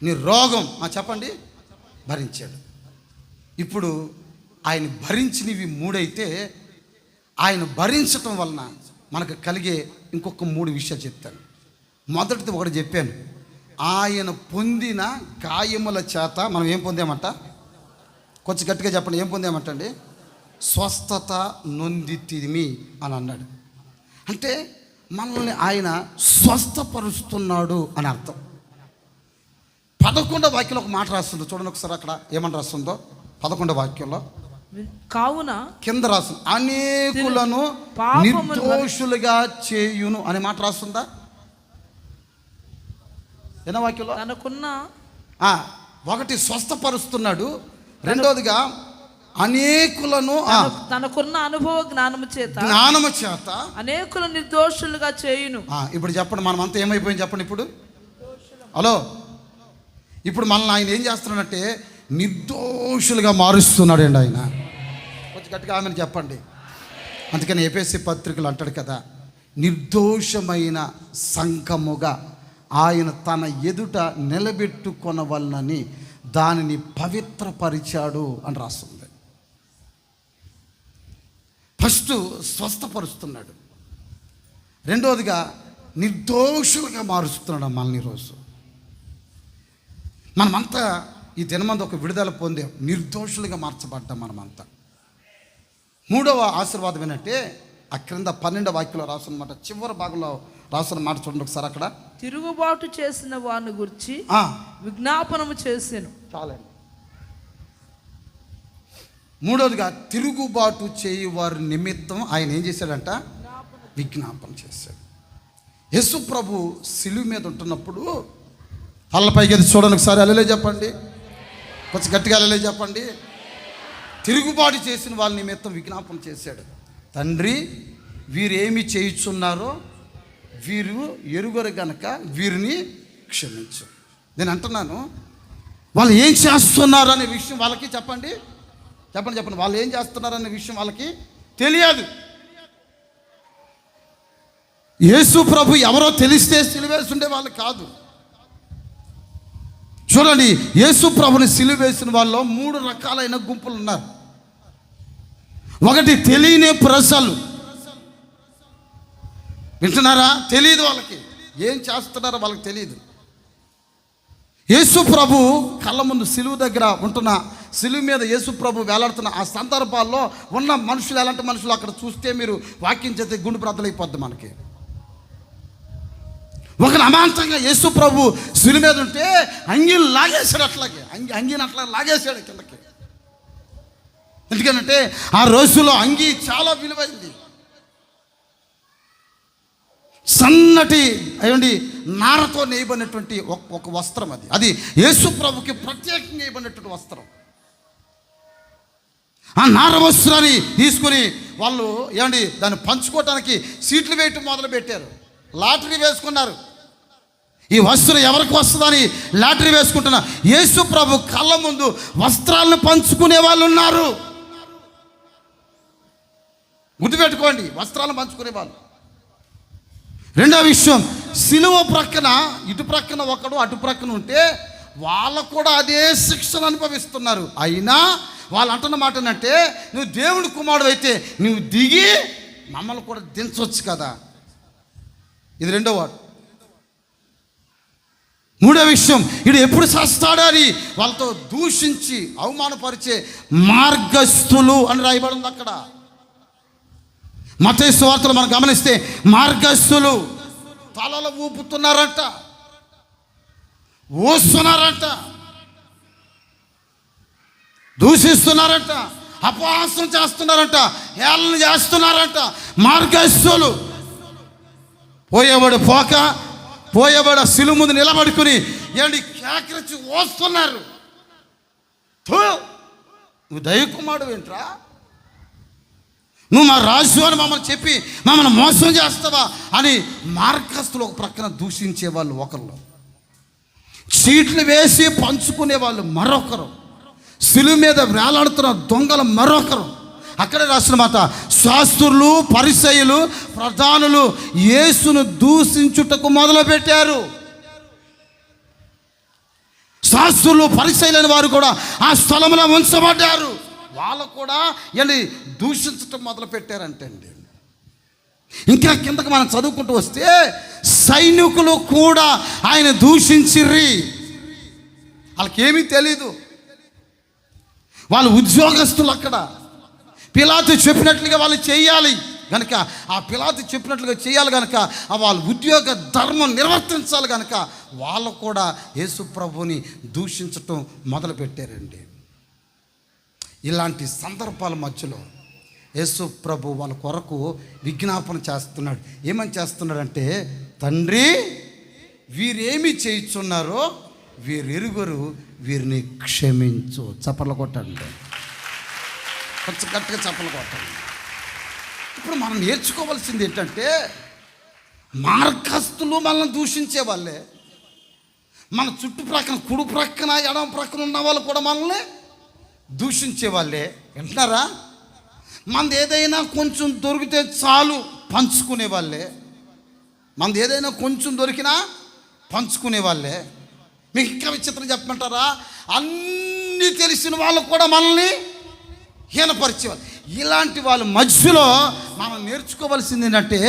నీ రోగం చెప్పండి భరించాడు. ఇప్పుడు ఆయన భరించినవి 3 అయితే, ఆయన భరించటం వలన మనకు కలిగే ఇంకొక 3 విషయాలు చెప్తాను. మొదటిది ఒకటి చెప్పాను, ఆయన పొందిన గాయముల చేత మనం ఏం పొందామంట, కొంచెం గట్టిగా చెప్పండి, ఏం పొందామంటండి, స్వస్థత నొందితిమి అని అన్నాడు. అంటే మనల్ని ఆయన స్వస్థపరుస్తున్నాడు అని అర్థం. 11వ వాక్యంలో ఒక మాట రాస్తుందో చూడండి ఒకసారి, అక్కడ ఏమని రాస్తుందో 11వ వాక్యంలో, కావున కింద రాస్తుంది అనేకులను నిర్దోషులుగా చేయును అనే మాట రాస్తుందా? ఎన్నో వాక్యంలో తనకున్న ఒకటి స్వస్థపరుస్తున్నాడు, రెండవదిగా అనేకులను తనకున్న అనుభవ జ్ఞానము చేత అనేకులు నిర్దోషులుగా చేయును. ఇప్పుడు చెప్పండి, మనం అంతా ఏమైపోయింది చెప్పండి ఇప్పుడు. హలో, ఇప్పుడు మనల్ని ఆయన ఏం చేస్తున్నాడంటే నిర్దోషులుగా మారుస్తున్నాడు అండి ఆయన. కొంచెం గట్టిగా ఆమెను చెప్పండి. అందుకని ఎఫెసీ పత్రికలు అంటాడు కదా, నిర్దోషమైన సంఘముగా ఆయన తన ఎదుట నిలబెట్టుకొనవలనని దానిని పవిత్రపరిచాడు అని రాస్తుంది. ఫస్ట్ స్వస్థపరుస్తున్నాడు, రెండవదిగా నిర్దోషులుగా మారుస్తున్నాడు మనల్ని. ఈరోజు మనమంతా ఈ దినమంతా ఒక విడుదల పొందే నిర్దోషులుగా మార్చబడ్డాం మనమంతా. 3వ ఆశీర్వాదం ఏంటంటే ఆ క్రింద 12వ వాక్యంలో రాసున్నమాట, చివరి భాగంలో రాసున్న మాట చూడండి ఒకసారి. అక్కడ తిరుగుబాటు చేసిన వారిని గురించి విజ్ఞాపనము చేసాను. చాలండి. మూడవదిగా తిరుగుబాటు చేయు వారి నిమిత్తం ఆయన ఏం చేశాడంట? విజ్ఞాపన చేశాడు. యేసు ప్రభు సిలువ మీద ఉంటున్నప్పుడు పైకి ఎది చూడండి ఒకసారి, అల్లలే చెప్పండి, కొంచెం గట్టిగా అల్లలే చెప్పండి. తిరుగుబాటు చేసిన వాళ్ళ నిమిత్తం విజ్ఞాపన చేశాడు. తండ్రి, వీరేమి చేయుచున్నారో వీరు ఎరుగరు గనక వీరిని క్షమించు. నేను అంటున్నాను, వాళ్ళు ఏం చేస్తున్నారు అనే విషయం వాళ్ళకి చెప్పండి. చెప్పండి వాళ్ళు ఏం చేస్తున్నారు అనే విషయం వాళ్ళకి తెలియదు. యేసు ప్రభు ఎవరో తెలిస్తే సిలువేస్తుండే వాళ్ళు కాదు. చూడండి, యేసు ప్రభుని సిలువేసిన వాళ్ళలో 3 రకాలైన గుంపులు ఉన్నారు. ఒకటి తెలియని ప్రజలు. వింటున్నారా? తెలియదు, వాళ్ళకి ఏం చేస్తున్నారో వాళ్ళకి తెలియదు. యేసు ప్రభు కళ్ళ ముందు సిలువ దగ్గర ఉంటున్న, సిలువ మీద యేసు ప్రభు వేలాడుతున్న ఆ సందర్భాల్లో ఉన్న మనుషులు ఎలాంటి మనుషులు అక్కడ చూస్తే మీరు వాక్యం చేస్తే గుండె బ్రద్దలైపోద్ది మనకి. ఒక అమాంతంగా యేసు ప్రభు సిలువ మీద ఉంటే అంగీని లాగేశాడు, అట్లాగే అంగీని అట్లా లాగేశాడు కిందకి. ఎందుకంటే ఆ రోజుల్లో అంగీ చాలా విలువైంది. సన్నటి అయ్యండి నారతో నేయబడినటువంటి ఒక వస్త్రం అది యేసు ప్రభుకి ప్రత్యేకంగా వేయబడినటువంటి వస్త్రం. ఆ నార వస్త్రాన్ని తీసుకుని వాళ్ళు ఏమండి దాన్ని పంచుకోవటానికి సీట్లు వేయటం మొదలు పెట్టారు. లాటరీ వేసుకున్నారు. ఈ వస్త్రం ఎవరికి వస్తుందని లాటరీ వేసుకుంటున్నా. యేసు ప్రభు కళ్ళ ముందు వస్త్రాలను పంచుకునే వాళ్ళు ఉన్నారు. గుర్తుపెట్టుకోండి, వస్త్రాలను పంచుకునే వాళ్ళు. రెండో విషయం, సిలువ ప్రక్కన ఇటు ప్రక్కన ఒకడు అటు ప్రక్కన ఉంటే వాళ్ళు కూడా అదే శిక్షను అనుభవిస్తున్నారు. అయినా వాళ్ళు అంటున్న మాట ఏంటంటే, నువ్వు దేవుని కుమారుడు అయితే నువ్వు దిగి మమ్మల్ని కూడా దించవచ్చు కదా. ఇది రెండో వాడు. మూడో విషయం, వీడు ఎప్పుడు చస్తాడని వాళ్ళతో దూషించి అవమానపరిచే మార్గస్థులు అని రాయబడింది అక్కడ. మత్తయి సువార్తలో మనం గమనిస్తే మార్గస్థులు తలలో ఊపుతున్నారంట, ఓస్తున్నారంట, దూషిస్తున్నారంట, అపహాసం చేస్తున్నారంట, హేళన చేస్తున్నారంట. మార్గస్థులు. పోయేవాడు పోక, పోయేవాడు సిలువ ముందు నిలబడుకుని ఏంటి కేకరించి ఓస్తున్నారు. నువ్వు దైవకుమారుడు ఏంట్రా, నువ్వు మా రాజు అని మమ్మల్ని చెప్పి మమ్మల్ని మోసం చేస్తావా అని మార్గస్థులు ఒక ప్రక్కన దూషించే వాళ్ళు ఒకరు, చీట్లు వేసి పంచుకునే వాళ్ళు మరొకరు, సిలువ మీద వేలాడుతున్న దొంగలు మరొకరు. అక్కడే రాసిన మాట, శాస్త్రులు పరిసయ్యులు ప్రధానులు యేసును దూషించుటకు మొదలుపెట్టారు. శాస్త్రులు పరిసయ్యులైన వారు కూడా ఆ స్థలంలో ఉంచబడ్డారు. వాళ్ళు కూడా ఏంటి దూషించటం మొదలు పెట్టారంటండి. ఇంకా కిందకి మనం చదువుకుంటూ వస్తే సైనికులు కూడా ఆయన దూషించిర్రి. వాళ్ళకేమీ తెలీదు, వాళ్ళు ఉద్యోగస్తులు. అక్కడ పిలాతు చెప్పినట్లుగా వాళ్ళు చేయాలి కనుక, ఆ పిలాతు చెప్పినట్లుగా చేయాలి కనుక, వాళ్ళ ఉద్యోగ ధర్మం నిర్వర్తించాలి కనుక వాళ్ళు కూడా యేసు ప్రభుని దూషించటం మొదలుపెట్టారండి. ఇలాంటి సందర్భాల మధ్యలో యేసు ప్రభు వాళ్ళ కొరకు విజ్ఞాపన చేస్తున్నాడు. ఏమని చేస్తున్నాడంటే, తండ్రి, వీరేమి చేయుచున్నారో వీరెరుగరు, వీరిని క్షమించు. చప్పట్లు కొట్టండి, కొంచెం గట్టిగా చప్పట్లు కొట్టండి. ఇప్పుడు మనం నేర్చుకోవాల్సింది ఏంటంటే, మార్గస్థులు మనల్ని దూషించే వాళ్ళే, మన చుట్టుప్రక్కన కుడి ప్రక్కన ఎడమ ప్రక్కన ఉన్న వాళ్ళు కూడా మనల్ని దూషించే వాళ్ళే. వింటున్నారా? మనది ఏదైనా కొంచెం దొరికితే చాలు పంచుకునే వాళ్ళే, మనది ఏదైనా కొంచెం దొరికినా పంచుకునే వాళ్ళే. మీకు ఇంకా విచిత్రం చెప్పమంటారా? అన్నీ తెలిసిన వాళ్ళు కూడా మనల్ని హీనపరిచేవాళ్ళు. ఇలాంటి వాళ్ళ మధ్యలో మనం నేర్చుకోవాల్సింది ఏంటంటే,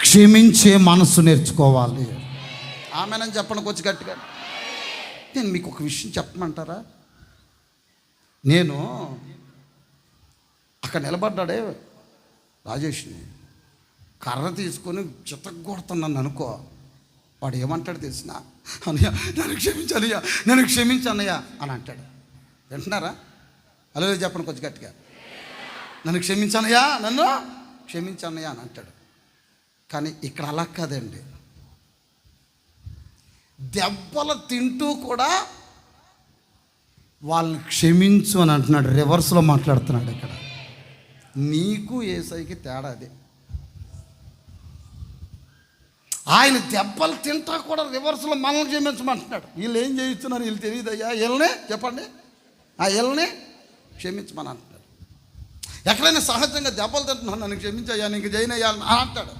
క్షమించే మనసు నేర్చుకోవాలి. ఆమెనని చెప్పడానికి వచ్చి గట్టిగా. నేను మీకు ఒక విషయం చెప్పమంటారా? నేను అక్కడ నిలబడ్డాడే రాజేష్ని, కర్ర తీసుకొని చితగొడుతున్నాను అనుకో, వాడు ఏమంటాడు తెలిసిన, అన్నయ్య నన్ను క్షమించన్నయ్యా, నన్ను క్షమించన్నయ్యా అని అంటాడు. వింటున్నారా? అలా చెప్పండి కొంచెం గట్టిగా, నన్ను క్షమించన్నయ్యా, నన్ను క్షమించన్నయ్యా అని అంటాడు. కానీ ఇక్కడ అలా కాదండి. దెబ్బలు తింటూ కూడా వాళ్ళని క్షమించు అని అంటున్నాడు. రివర్స్లో మాట్లాడుతున్నాడు ఇక్కడ. నీకు యేసయ్యకి తేడా అదే. ఆయన దెబ్బలు తింటా కూడా రివర్స్లో మనల్ని క్షమించమంటున్నాడు. వీళ్ళు ఏం చేయిస్తున్నారు వీళ్ళు తెలియదయ్యా, వీళ్ళనే చెప్పండి, వీళ్ళని క్షమించమని అంటున్నాడు. ఎక్కడైనా సహజంగా దెబ్బలు తింటున్నాను, నన్ను క్షమించయ్యా, నీకు జైనయ్యా అని అంటాడు.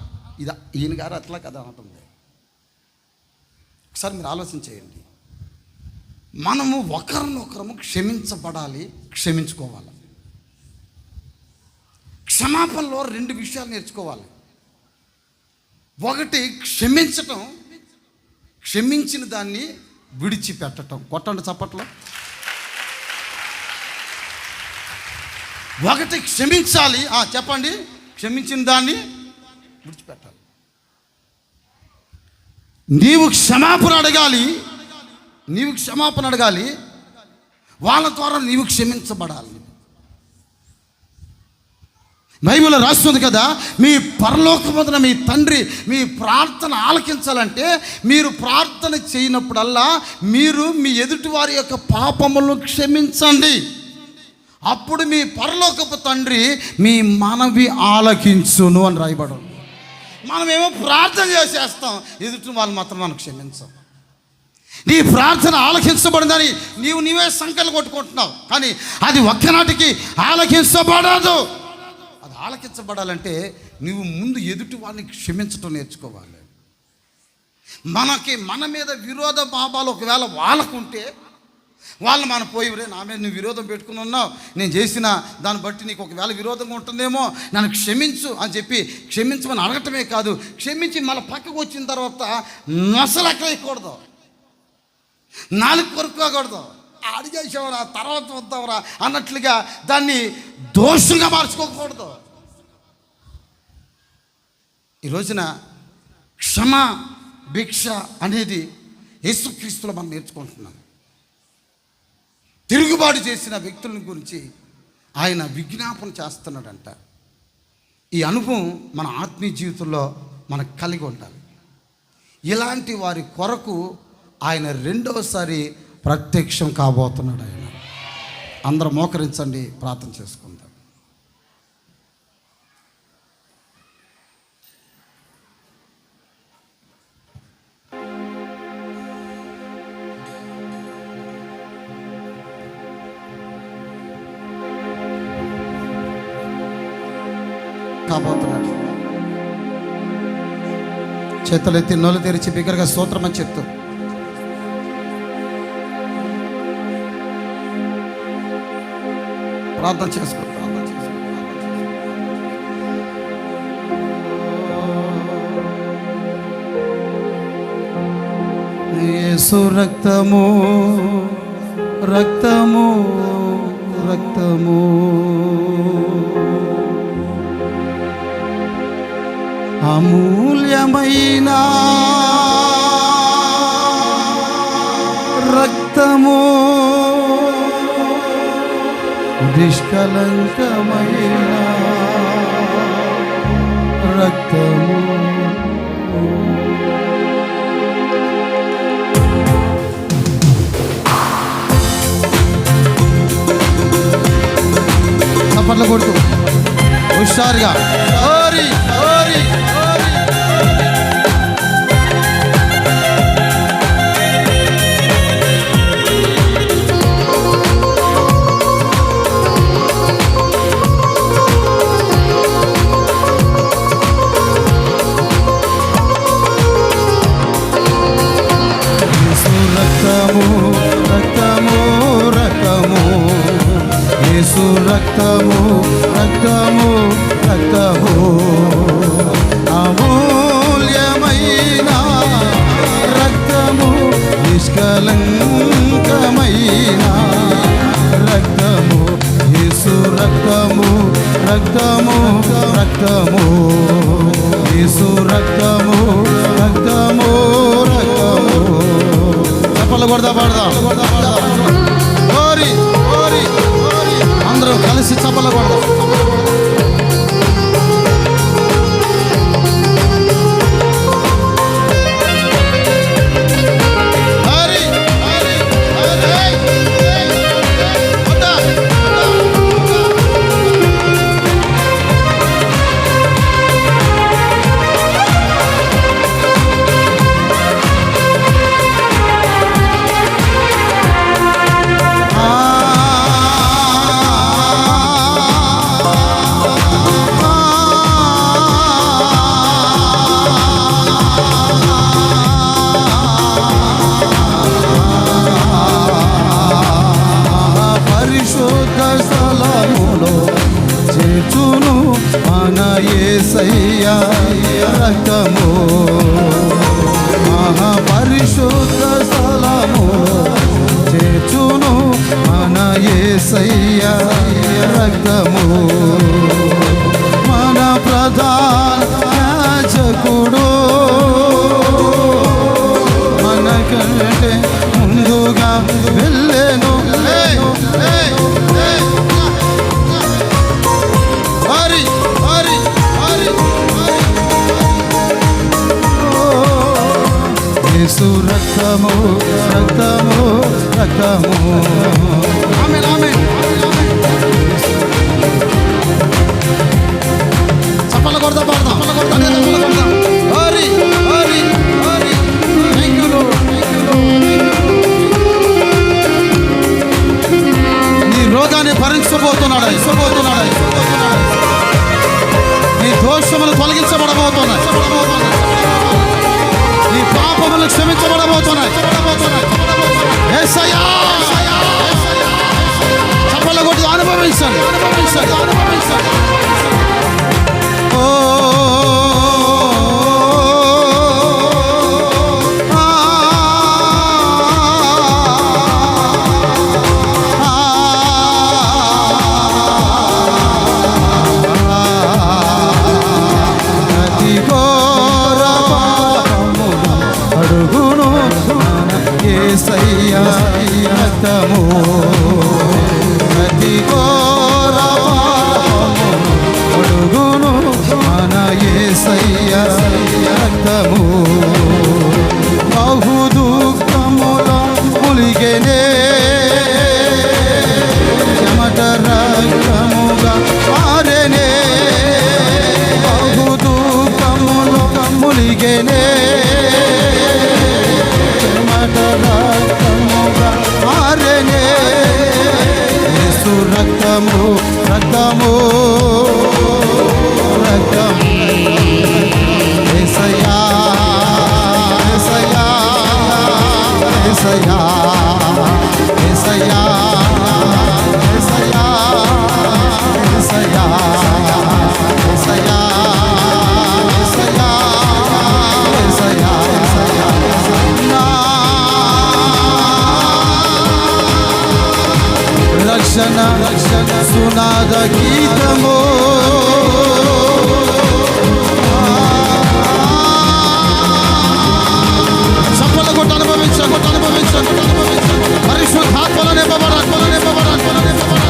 ఈయన గారు అట్లా కదా అంటుంది. ఒకసారి మీరు ఆలోచన చేయండి. మనము ఒకరినొకరము క్షమించబడాలి, క్షమించుకోవాలి. క్షమాపణలో 2 విషయాలు నేర్చుకోవాలి. ఒకటి క్షమించటం, క్షమించిన దాన్ని విడిచిపెట్టడం. కొట్టండి చప్పట్లో. ఒకటి క్షమించాలి, చెప్పండి, క్షమించిన దాన్ని విడిచిపెట్టాలి. నీవు క్షమాపణ అడగాలి, వాళ్ళ ద్వారా నీవు క్షమించబడాలి. బైబిల్లో రాస్తుంది కదా, మీ పరలోకమందున మీ తండ్రి మీ ప్రార్థన ఆలకించాలంటే మీరు ప్రార్థన చేయనప్పుడల్లా మీరు మీ ఎదుటి వారి యొక్క పాపములను క్షమించండి. అప్పుడు మీ పరలోకపు తండ్రి మీ మనవి ఆలకించును అని రాయబడు. మనమేమో ప్రార్థన చేసేస్తాం, ఎదుటి వాళ్ళు మాత్రం మనం క్షమించాం. నీ ప్రార్థన ఆలకించబడిందని నీవే సంకలు కొట్టుకుంటున్నావు, కానీ అది ఒక్కనాటికి ఆలకించబడదు. అది ఆలకించబడాలంటే నువ్వు ముందు ఎదుటి వారిని క్షమించటం నేర్చుకోవాలి. మన మీద విరోధ భావాలు ఒకవేళ వాళ్ళకుంటే వాళ్ళు మన పోయి, నా మీద నువ్వు విరోధం పెట్టుకుని ఉన్నావు, నేను చేసిన దాన్ని బట్టి నీకు ఒకవేళ విరోధంగా ఉంటుందేమో, నన్ను క్షమించు అని చెప్పి క్షమించమని అడగటమే కాదు, క్షమించి మళ్ళీ పక్కకు వచ్చిన తర్వాత నసలు ఎక్కడకూడదు, నాలుగు కొరుక్కోకూడదు. అడిగేసేవారా తర్వాత వద్దావరా అన్నట్లుగా దాన్ని దోషంగా మార్చుకోకూడదు. ఈ రోజున క్షమ భిక్ష అనేది యేసుక్రీస్తులో మనం నేర్చుకుంటున్నాం. తిరుగుబాటు చేసిన వ్యక్తుల గురించి ఆయన విజ్ఞాపన చేస్తున్నాడంట. ఈ అనుభవం మన ఆత్మీయ జీవితంలో మనకు కలిగి ఉండాలి. ఇలాంటి వారి కొరకు ఆయన 2వసారి ప్రత్యక్షం కాబోతున్నాడు. ఆయన అందరూ మోకరించండి, ప్రార్థన చేసుకుందాం. కాబోతున్నాడు. చేతులెత్తి నోలు తెరిచి బిగ్గరగా స్తోత్రం అని చెప్తూ ప్రార్థన చేసుకో. యేసు రక్తము రక్తము రక్తము అమూల్యమైన రక్తము, నిష్కలంకమైన రక్తము. చప్పట్లు కొడుతూ హుషారుగా ఓరి ఓరి రక్తము రక్తము రక్తము అమూల్యమైన రక్తము, నిష్కలంకమైన రక్తము, యేసు రక్తము రక్తము రక్తము, యేసు రక్తము రక్తము రక్తము. చప్పలు కొడదా పాడదాం. ఓరి ఓరి ఓరి అందరూ కలిసి చప్పలు కొడదాం. చేర్చును మన యేసయ్య రక్తము. మహాపరిశుద్ధ స్థలములో చేర్చును మన యేసయ్య రక్తము. మన ప్రధాన యాజకుడు మనకంటే ముందుగా వెళ్ళెను. యేసు రక్తము రక్తము రక్తము. ఆమేన్ ఆమేన్. చప్పలు కొడతా పాడదాం. Hari Hari Hari. Thank you lord. నీ రోగాన్ని భరించబోతున్నాడు. నీ దోషములు తొలగించబడబోతున్నాయి. నీ పాపములు క్షమించబడబోతున్నాయి. యేసయ్యా చప్పలు కొట్టి అనుభవించండి. ఓ అడుగును మన యేసయ్య రక్తము. ప్రతి ఘోర అడుగును మన యేసయ్య రక్తము. బహు దుఃఖముల ములిగెనే చెమట రక్తముగా మారెనే. బహు దుఃఖముల ములిగెనే రక్తము రక్తము రక్తము. యేసయ్యా యేసయ్యా యేసయ్యా యేసయ్యా యేసయ్యా యేసయ్యా యేసయ్యా యేసయ్యా యేసయ్యా యేసయ్యా. రక్షణ రక్షణ సునాద గీతము. చప్పలు కొట్టు అనుభవించండి. పరిశుద్ధాత్మలో నింపబడాలి.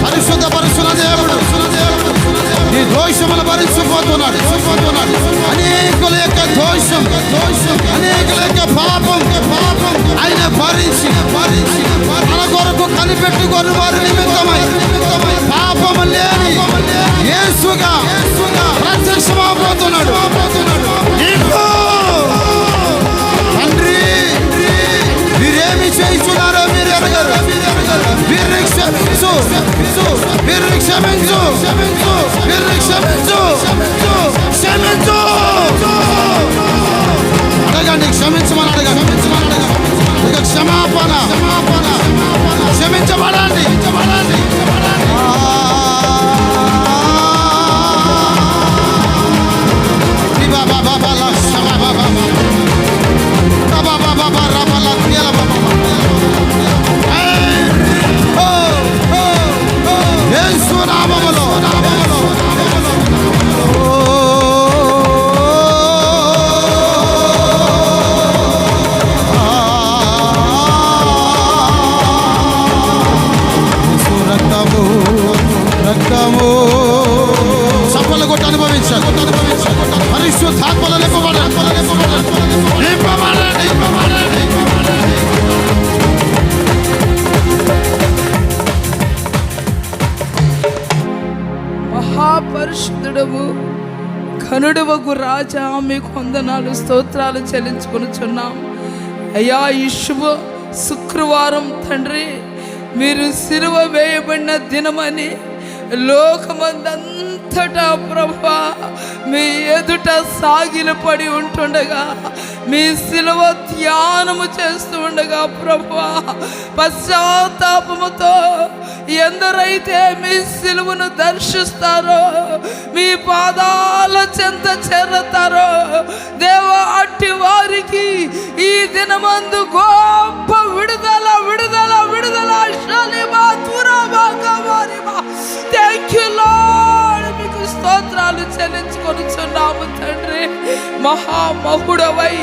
పరిశుద్ధ పరిశుద్ధ దేవుడు నీ దోషములు భరించిపోతున్నాడు. అనేకుల యొక్క దోషం అనేకుల యొక్క పాపం ఆయన భరించి తన కొరకు కనిపెట్టుకొని వారి నిమిత్తమై పాపము లేని యేసుగా ప్రత్యక్షమవుతున్నాడు. తండ్రి వీరేమి చేయించున్నారో మీరు ఎరగరు. వీరిని క్షమించు, వీరిని క్షమించు, వీరిని క్షమించు, క్షమించు. అడగండి, క్షమించమని అడగండి. ఇక క్షమాపణ క్షమించబడండి. పరిశుద్ధాత్మలో నింపబడండి. మహాపరిశుద్ధుడవు ఘనుడవగు రాజా, మీకు వందనాలు స్తోత్రాలు చెల్లించుకొనుచున్నాం అయ్యా. ఈ శుభ శుక్రవారం తండ్రి, మీరు సిలువ వేయబడిన దినమని లోకమందంతటా ప్రభువా మీ ఎదుట సాగిలపడి ఉంటుండగా, మీ సిలువ ధ్యానము చేస్తూ ఉండగా ప్రభువా, పశ్చాత్తాపముతో ఎందరైతే మీ సిలువను దర్శిస్తారో, మీ పాదాల చెంత చేరతారో దేవా, అట్టి వారికి ఈ దినమందు గొప్ప విడుదల విడుదల విడుదల. థ్యాంక్ యూ లార్డ్, మీకు స్తోత్రాలు చెల్లించుకొనుచున్నాము తండ్రి. మహామహుడవై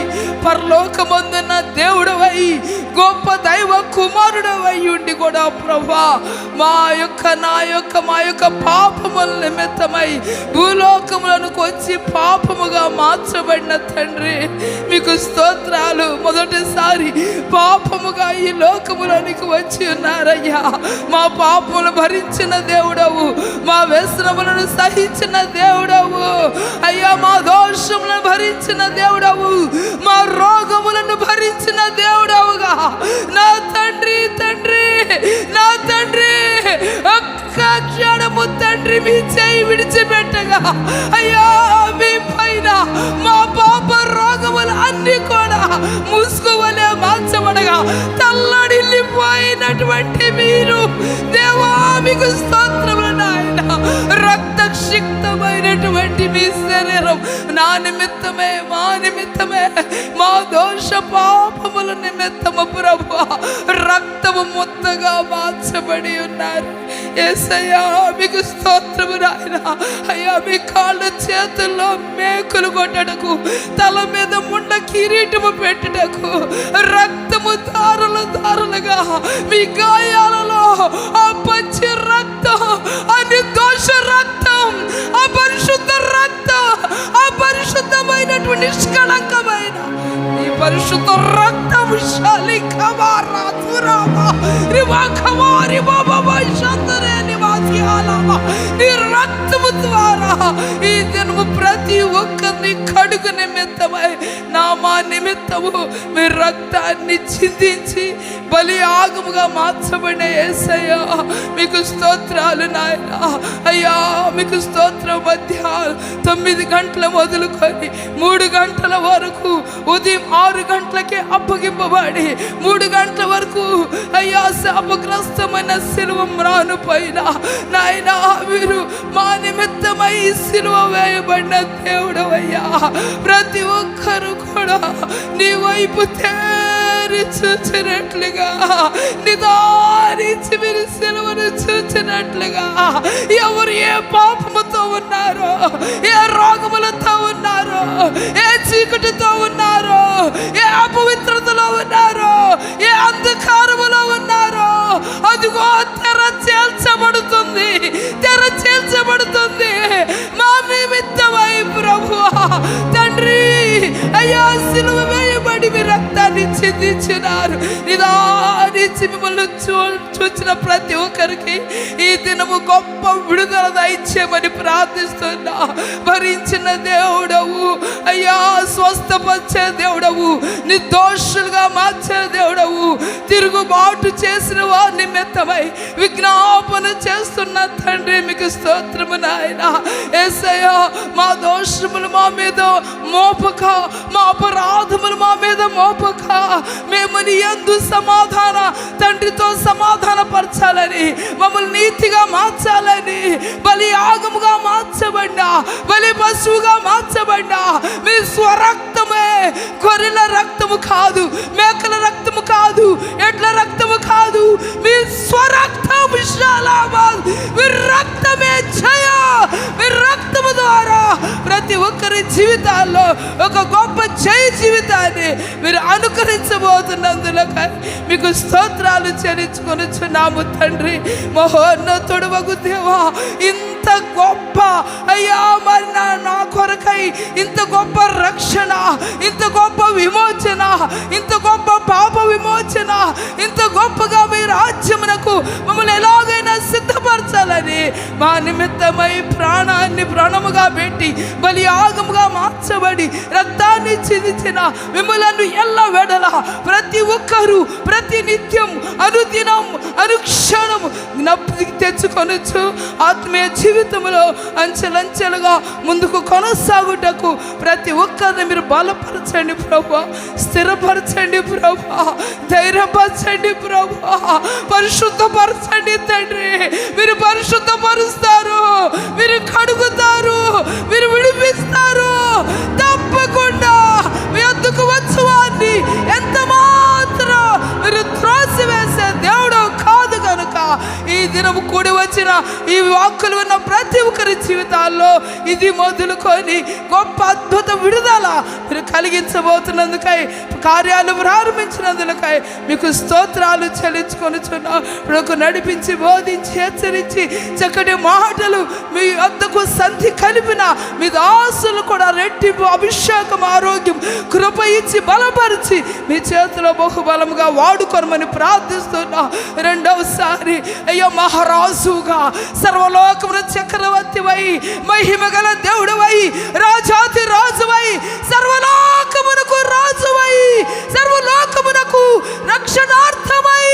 పరలోకమందున్న దేవుడవై గొప్ప దైవ కుమారుడవై ఉండి కూడా ప్రభా, మా యొక్క పాపముల నిమిత్తమై భూలోకములకు వచ్చి పాపముగా మార్చబడిన తండ్రి, మీకు స్తోత్రాలు. మొదటిసారి పాపముగా ఈ లోకములోనికి వచ్చి ఉన్నారయ్యా. మా పాపములు భరించిన దేవుడవు, మా వ్యసనములను సహించిన దేవుడవు అయ్యా, మా దోషములను భరించిన దేవుడవు, మా రోగములను భరించిన దేవుడవుగా నా తండ్రి తండ్రి నా తండ్రి, ఒక్క క్షణము తండ్రి మీ చేయి విడిచిపెట్టగా అయ్యా, మీ పైన మా పాప రోగములు అన్ని కూడా ముసుగువలే మార్చబడగా తల్లడిల్లిపోయినటువంటి మీరు దేవా, మీకు స్తోత్రములు నాయన. రక్తక్షిక్తమైనటువంటి మీ శరీరం నా నిమిత్తమే, మా నిమిత్తమే, మా దోష పాపముల నిమిత్తము ప్రభువా రక్తము ముద్దగా మార్చబడి ఉన్నారు. యేసయ్యా, మీకు స్తోత్రము నాయన. అయ్యా, మీ కాళ్ళ చేతుల్లో మేకులు కొట్టడకు, తల మీద ముండ కిరీటము పెట్టుటకు, రక్తము దారులు దారులుగా మీ గాయాలలో ఆ పచ్చి రక్తం, ఆ నిర్దోష రక్తం, ఆ పరిశుద్ధ రక్తం, ఆ పరిశుద్ధమైనటువంటి నిష్కళంకమైన ఈ పరిశుద్ధ రక్తం నీ రక్తము ద్వారా ఈ దినము ప్రతి ఒక్కరిని కడుగు నిమిత్తమై మా నిమిత్తము మీ రక్తాన్ని చిందించి బలి ఆగముగా మార్చబడిన యేసయ్యా, మీకు స్తోత్రాలు నాయన. అయ్యా, మీకు స్తోత్రం. మధ్యాహ్నం 9 గంటల మొదలుకొని 3 గంటల వరకు, ఉదయం 6 గంటలకే అప్పగింపబడి 3 గంటల వరకు అయ్యా శాపగ్రస్తమైన సిలువ మ్రాను పైన నాయన మీరు మా నిమిత్తమై సిలువ వేయబడిన దేవుడు అయ్యా. ప్రతి ఒక్కరు కూడా నీ వైపు తేరి చూచినట్లుగా, నిదానించి మీరు సిలువను చూచినట్లుగా, ఎవరు ఏ పాపముతో ఉన్నారో, ఏ రోగములతో ఉన్నారో, ఏ చీకటితో ఉన్నారో, ఏ అపవిత్రతలో ఉన్నారో, ఏ అంధకారములో ఉన్నారో, అదిగో తెర చేల్చబడుతుంది, తెర చేల్చబడుతుంది మా నిమిత్తమై ప్రభువా తండ్రి. అయ్యా, సిలువ వేయబడి మీ రక్తాన్ని చిందించినారు. నిదానించి మిమ్మల్ని చూచిన ప్రతి ఒక్కరికి ఈ దినము గొప్ప విడుదల దయచేయమని ప్రార్థిస్తున్నా. భరించిన దేవుడవు అయ్యా, స్వస్థపరిచే దేవుడవు, నిర్దోషులుగా మార్చే దేవుడవు, తిరుగుబాటు చేసిన వారి నిమిత్తమై విజ్ఞాపన చేస్తున్న తండ్రి, మీకు స్తోత్రము నాయన. యేసయ్యా, మా దోషములు మా మీద మోపక, మా అపరాధములు మా మీద మోపక, మేము నీ యందు సమాధాన తండ్రితో సమాధాన పరచాలని, మమ్మల్ని నీతిగా మార్చాలని, బలి యాగముగా మార్చబడ్డా, బలి పశువుగా మార్చబడ్డా మీ స్వరక్తమే, గొర్రెల రక్తము కాదు, మేకల రక్తము కాదు, ఎడ్ల రక్తము కాదు, మీ స్వరక్తం మీ రక్తమే జయ. మీ రక్తము ద్వారా ప్రతి ఒక్కరి జీవితాల్లో ఒక గొప్ప జయ జీవితాన్ని మీరు అనుకరించబోతున్నందులో మీకు స్తోత్రాలు చెల్లించుకొనుచున్నాము తండ్రి. మహోన్నతుడు వగు దేవా, ఇంత గొప్ప అయ్యా మరి నా కొరకై ఇంత గొప్ప రక్షణ, ఇంత గొప్ప విమోచన, ఇంత గొప్ప పాప విమోచన, ఇంత గొప్పగా మీ రాజ్యమునకు మమ్మల్ని ఎలాగైనా సిద్ధపరచాలని మా నిమిత్తమై ప్రాణాన్ని ప్రాణముగా పెట్టి బలియాగముగా మార్చబడి రక్తాన్ని చిందించిన మిమ్మలను ఎల్ల వెడల ప్రతి ఒక్కరూ ప్రతి నిత్యం అనుదినం అనుక్షణం జ్ఞప్తికి తెచ్చుకొనొచ్చు ఆత్మీయ జీవితంలో అంచెలంచెలుగా ముందుకు కొనసాగుటకు ప్రతి ఒక్కరిని మీరు బలపరచండి ప్రభువా, స్థిరపరచండి ప్రభువా, ధైర్యపరచండి ప్రభువా, పరిశుద్ధపరచండి తండ్రి. మీరు పరిశుద్ధపరుస్తారు, మీరు కడుగుతారు, మీరు విడిపిస్తారు. తప్పకుండా మీ వద్దకు వచ్చువాన్ని ఎంత మాత్రం మీరు త్రోసివేసే దేవుడు కాదు కనుక ఈ దినము కూడి వచ్చిన ఈ వాక్కులు ఉన్న ప్రతి ఒక్కరి జీవితాల్లో ఇది మొదలుకొని గొప్ప అద్భుత విడుదల మీరు కలిగించబోతున్నందుకై, కార్యాలు ప్రారంభించినందుకై మీకు స్తోత్రాలు చెల్లించుకొనుచున్నా. మీకు నడిపించి బోధించి హెచ్చరించి చక్కటి మాటలు మీ వద్దకు సంధి కలిపిన మీ దాసులు కూడా రెట్టింపు అభిషేకం ఆరోగ్యం కృప ఇచ్చి బలపరిచి మీ చేతిలో బహుబలముగా వాడుకొనమని ప్రార్థిస్తున్నా. రెండవసారి అయ్యో మహారాజుగా సర్వలోకమున చక్రవర్తివై మహిమ గల దేవుడవై రాజాతి రాజువై సర్వలోకమునకు రాజువై సర్వలోకమునకు రక్షణార్థమై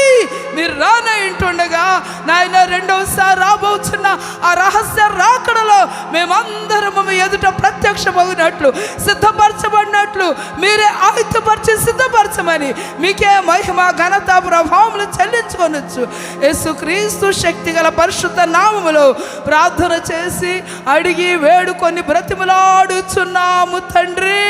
మీరు రానంటుండగా నాయన రెండవసారి రాబోతున్న ఆ రహస్య రాకడలో మేమందరము మీ ఎదుట ప్రత్యక్షమగినట్లు సిద్ధపరచబడినట్లు మీరే ఆయుధపరిచి సిద్ధపరచమని మీకే మహిమ ఘనత ప్రభావములు చెల్లించుకొనొచ్చు. యేసుక్రీస్తు శక్తి గల పరిశుద్ధ నామములో ప్రార్థన చేసి అడిగి వేడుకొని బ్రతిమలాడుచున్నాము తండ్రి.